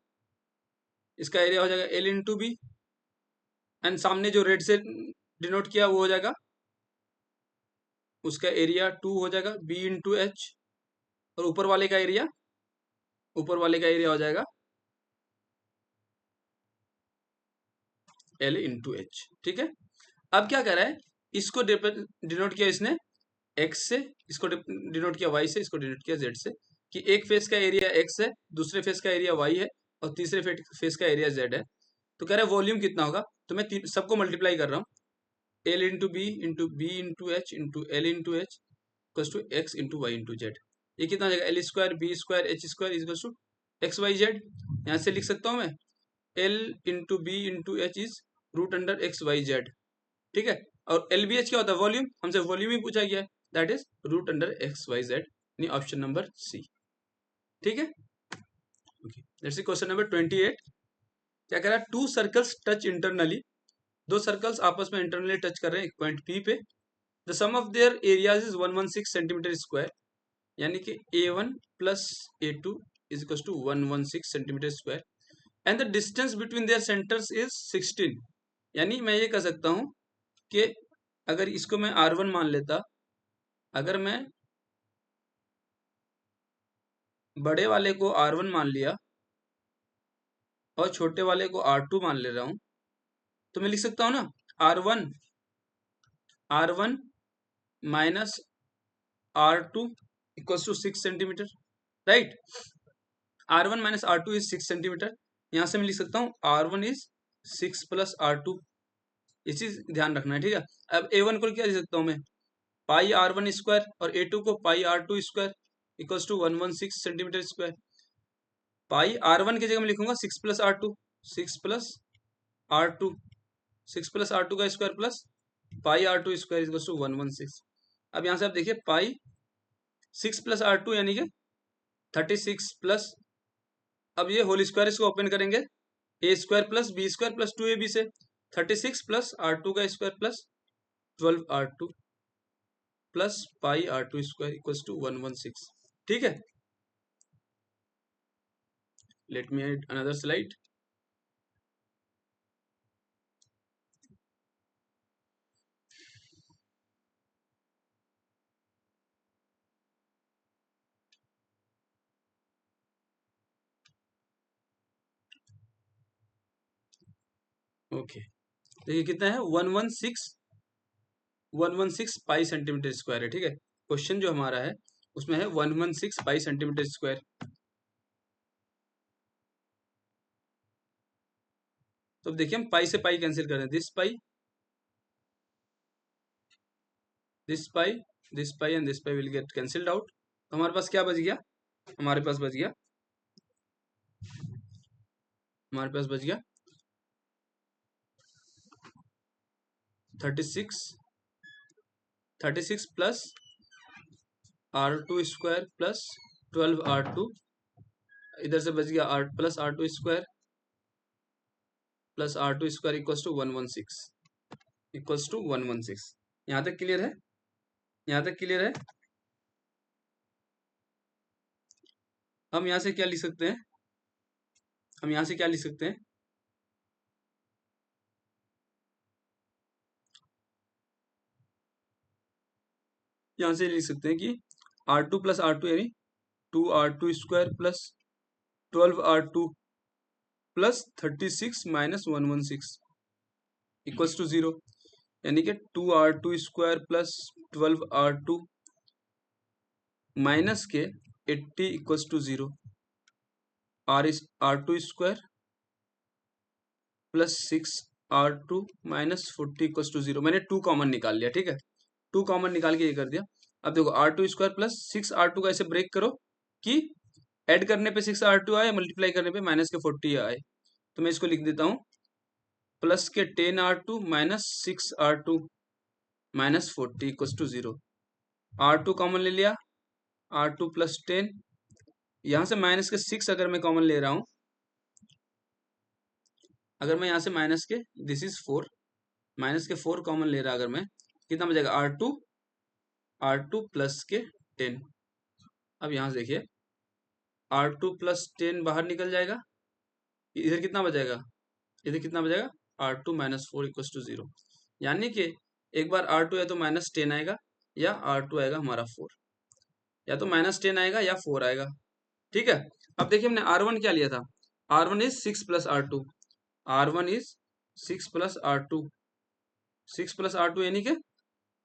इसका एरिया हो जाएगा L इंटू बी, एंड सामने जो रेड से डिनोट किया वो हो जाएगा, उसका एरिया 2 हो जाएगा B इंटू एच, और ऊपर वाले का एरिया हो जाएगा L इंटू एच. ठीक है, अब क्या कर रहा है, इसको डिनोट किया इसने x से, इसको डिनोट किया y से, इसको डिनोट किया z से, कि एक फेस का एरिया x है, दूसरे फेस का एरिया y है, और तीसरे फेस का एरिया z है. तो कह रहा है वॉल्यूम कितना होगा, तो मैं सबको मल्टीप्लाई कर रहा हूँ, L into b into h into L into h equals to x into y into z. ये कितना हो जाएगा, L square b square h square equals to x y z. यहाँ से लिख सकता हूँ मैं L into b into h is root under x y z. ठीक है, और LBH क्या होता है, वॉल्यूम, हमसे वॉल्यूम ही पूछा गया है, that is root under x y z. Option number C. ठीक है, okay. Let's see question number 28. क्या कह रहा है, 2 सर्कल्स टच इंटरनली, 2 सर्कल्स आपस में इंटरनली टच कर रहे हैं एक पॉइंट P पे. The sum of their areas is 116 centimetre square. यानी कि A1 plus A2 is equal to 116 centimetre square, and the distance between their centres is 16. यानी मैं ये कह सकता हूं कि अगर इसको मैं R1 मान लेता, अगर मैं बड़े वाले को R1 मान लिया और छोटे वाले को R2 मान ले रहा हूं, तो मैं लिख सकता हूं ना R1 minus R2 equals to 6 centimetre, right. R1 minus R2 is 6 centimetre. यहाँ से मैं लिख सकता हूँ R1 इज 6 प्लस R2, ये चीज ध्यान रखना है, ठीक है। अब A1 को क्या लिख सकता हूँ मैं, पाई R1 स्क्वायर, और A2 को pi R2 square equals to 116 centimetre square. Pi R1 की जगह मैं लिखूंगा 6 plus R2, 6 plus R2, 6 plus R2 का square plus pi R2 square equals to 116। अब यहाँ से आप देखिए पाई 6 प्लस R2 यानी कि 36 प्लस, अब ये होल स्क्वायर इसको ओपन करेंगे, a square plus b square plus 2ab से 36 प्लस R2 का square plus 12R2 plus pi R2 square equals to 116, ठीक है। Let me add another slide. Okay, देखिए कितना है, 116 पाई सेंटीमीटर स्क्वायर है, ठीक है। क्वेश्चन जो हमारा है उसमें है 116 पाई सेंटीमीटर स्क्वायर। तो अब देखिए हम पाई से पाई कैंसिल कर रहे हैं, this pi, this pi, this pi and this pi will get cancelled out. तो हमारे पास क्या बच गया, हमारे पास बच गया, हमारे पास बच गया 36 plus R2 square plus 12R2, इधर से बच गया R plus R2 square plus R2 square equals to 116, equals to 116। यहाँ तक क्लियर है, यहाँ तक क्लियर है। हम यहाँ से क्या लिख सकते हैं, हम यहाँ से क्या लिख सकते हैं, यहाँ से लिख सकते हैं कि R2 प्लस R2 यानी 2R2 square plus 12R2 plus 36 minus 116 equals to 0, यानी कि 2R2 square plus 12R2 minus के 80 equals to 0, R2 square plus 6R2 minus 40 equals to 0। मैंने 2 कॉमन निकाल लिया, ठीक है, 2 कॉमन निकाल के ये कर दिया। अब देखो R2 स्क्वायर प्लस 6R2 का ऐसे ब्रेक करो कि ऐड करने पे 6R2 आए, मल्टीप्लाई करने पे माइनस के 40 आए। तो मैं इसको लिख देता हूँ प्लस के 10R2 minus 6R2 minus 40 equals to 0। R2 common ले लिया, R2 प्लस 10, यहाँ से माइनस के 6 अगर मैं कॉमन ले रहा हूँ, अगर मैं यहाँ से माइनस के, दिस इज 4, माइनस के 4 कॉमन ले रहा अगर मैं, कितना बचेगा R2 प्लस के 10। अब यहाँ से देखिए R2 प्लस 10 बाहर निकल जाएगा, इधर कितना बचेगा, इधर कितना बचेगा R2 माइनस 4 इक्वल्स टू 0। यानी कि एक बार R2 है तो माइनस 10 आएगा, या R2 आएगा हमारा 4, या तो माइनस 10 आएगा या 4 आएगा, ठीक है। अब देखिए हमने R1 क्या लिया था, R1 is 6 plus R2, R1 is 6 plus R2, 6 plus R2 यानी कि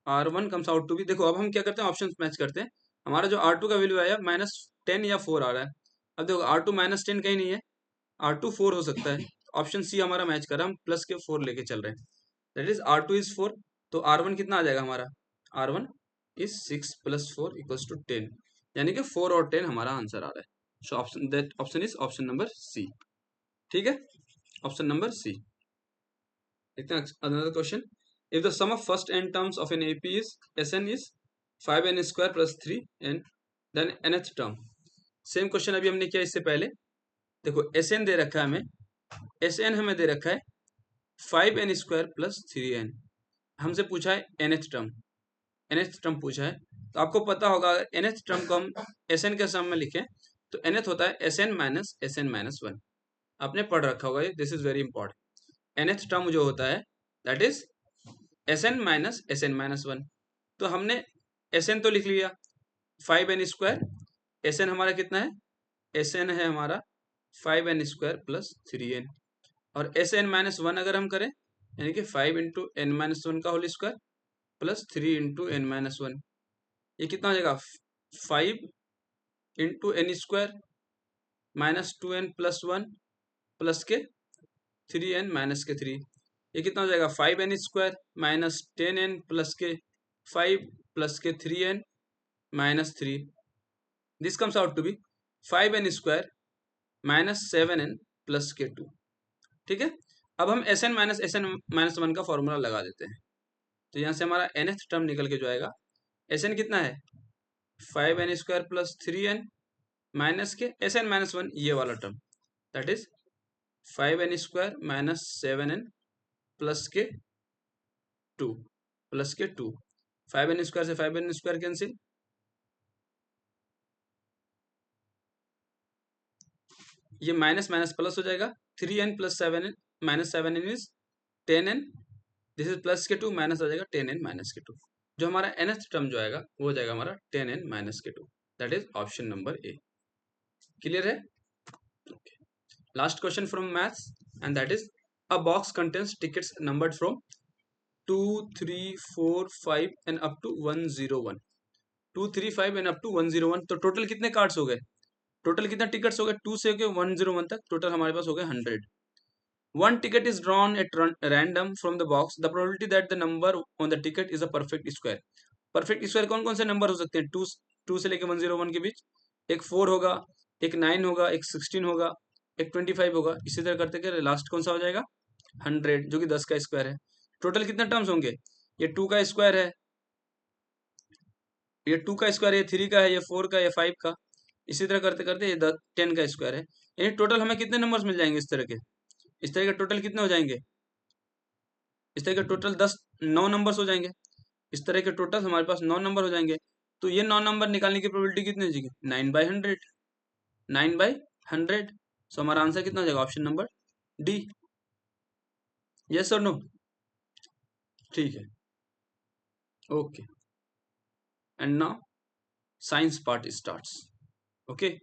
R1 comes out to B, देखो अब हम क्या करते हैं, ऑप्शन मैच करते हैं। हमारा जो R2 का वैल्यू आया -10 या 4 आ रहा है। अब देखो R2 -10 कहीं नहीं है, R2 4 हो सकता है, ऑप्शन सी हमारा मैच कर रहा है, हम प्लस के 4 लेके चल रहे हैं, दैट इज R2 इज 4। तो R1 कितना आ जाएगा हमारा, R1 is 6 plus 4 equals to 10, यानी कि 4 और 10 हमारा आंसर आ रहा है। So option, that option is option number C, ठीक है, ऑप्शन नंबर सी। देखते हैं another question. If the sum of first n terms of an AP is Sn is 5n square plus 3n, then nth term। Same question अभी हमने किया इससे पहले। देखो Sn दे रखा है हमें, Sn हमें दे रखा है 5n स्क्वायर प्लस 3n, हमसे पूछा है nth टर्म, nth टर्म पूछा है। तो आपको पता होगा अगर nth टर्म को हम Sn के सम में लिखें तो nth होता है Sn माइनस Sn माइनस 1, आपने पढ़ रखा होगा, this is very important. nth term जो होता है that is Sn minus Sn minus 1। तो हमने Sn तो लिख लिया 5n स्क्वायर, Sn हमारा कितना है, Sn है हमारा 5n स्क्वायर प्लस 3n, और Sn माइनस 1 अगर हम करें यानी कि 5 इंटू n माइनस 1 का whole square plus 3 into n minus one, ये कितना हो जाएगा 5 into n square minus 2n plus one plus के 3n माइनस के 3, ये कितना हो जाएगा 5n square minus 10n plus के 5 प्लस के 3n minus 3, this comes out to be 5n square minus 7n plus के 2। ठीक है, अब हम Sn माइनस वन का फॉर्मूला लगा देते हैं, तो यहाँ से हमारा nth टर्म निकल के जो आएगा Sn कितना है 5n square plus 3n minus के Sn माइनस वन, ये वाला term that is 5n square minus 7n plus के 2 प्लस के 2, 5n स्क्वायर से 5n स्क्वायर कैंसिल, ये माइनस माइनस प्लस हो जाएगा 3n plus 7n minus 7n is 10n, this is plus के 2 माइनस हो जाएगा 10n माइनस के 2, जो हमारा nth टर्म जो आएगा वो हो जाएगा हमारा 10n माइनस के 2, that is option number A. Clear है? Last question from maths and that is a box contains tickets numbered from 2 3 4 5 and up to 101, 2 3 5 and up to 101, तो टोटल कितने कार्ड्स हो गए, टोटल कितना टिकट्स हो गए 2 से होकर 101 तक, टोटल हमारे पास हो गए 100। One ticket is drawn at random from the box. The probability that the number on the ticket is a perfect square. Perfect square कौन कौन से नंबर हो सकते हैं, टू से लेके 101 के बीच, एक 4 होगा, एक 9 होगा, एक 16 होगा, एक 25 होगा, इसी तरह करते करते लास्ट कौन सा हो जाएगा 100, जो कि 10 का स्क्वायर है। टोटल कितने टर्म्स होंगे, ये 2 का स्क्वायर है, ये 2 का स्क्वायर, ये 3 का है, ये 4 का, ये 5 का, इसी तरह करते करते ये 10 का स्क्वायर है। यानी टोटल हमें कितने नंबर्स मिल जाएंगे इस तरह के, इस तरह के टोटल कितने हो जाएंगे, इस तरह के टोटल 9 नंबर्स हो जाएंगे, इस तरह के टोटल हमारे पास 9 नंबर हो जाएंगे। तो ये 9 नंबर निकालने की प्रोबेबिलिटी कितनी हो जाएगी 9/100, 9/100, सो हमारा आंसर कितना हो जाएगा ऑप्शन नंबर डी। यस और नो? ठीक है, okay, and now science part starts. Okay,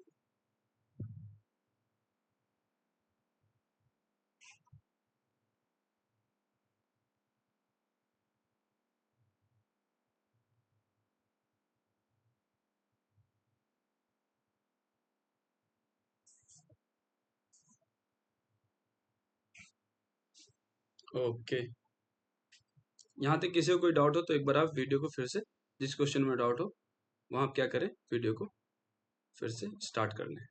okay, यहाँ तक किसी को कोई डाउट हो तो एक बार आप वीडियो को फिर से, जिस क्वेश्चन में डाउट हो वहाँ आप क्या करें, वीडियो को फिर से स्टार्ट कर लें।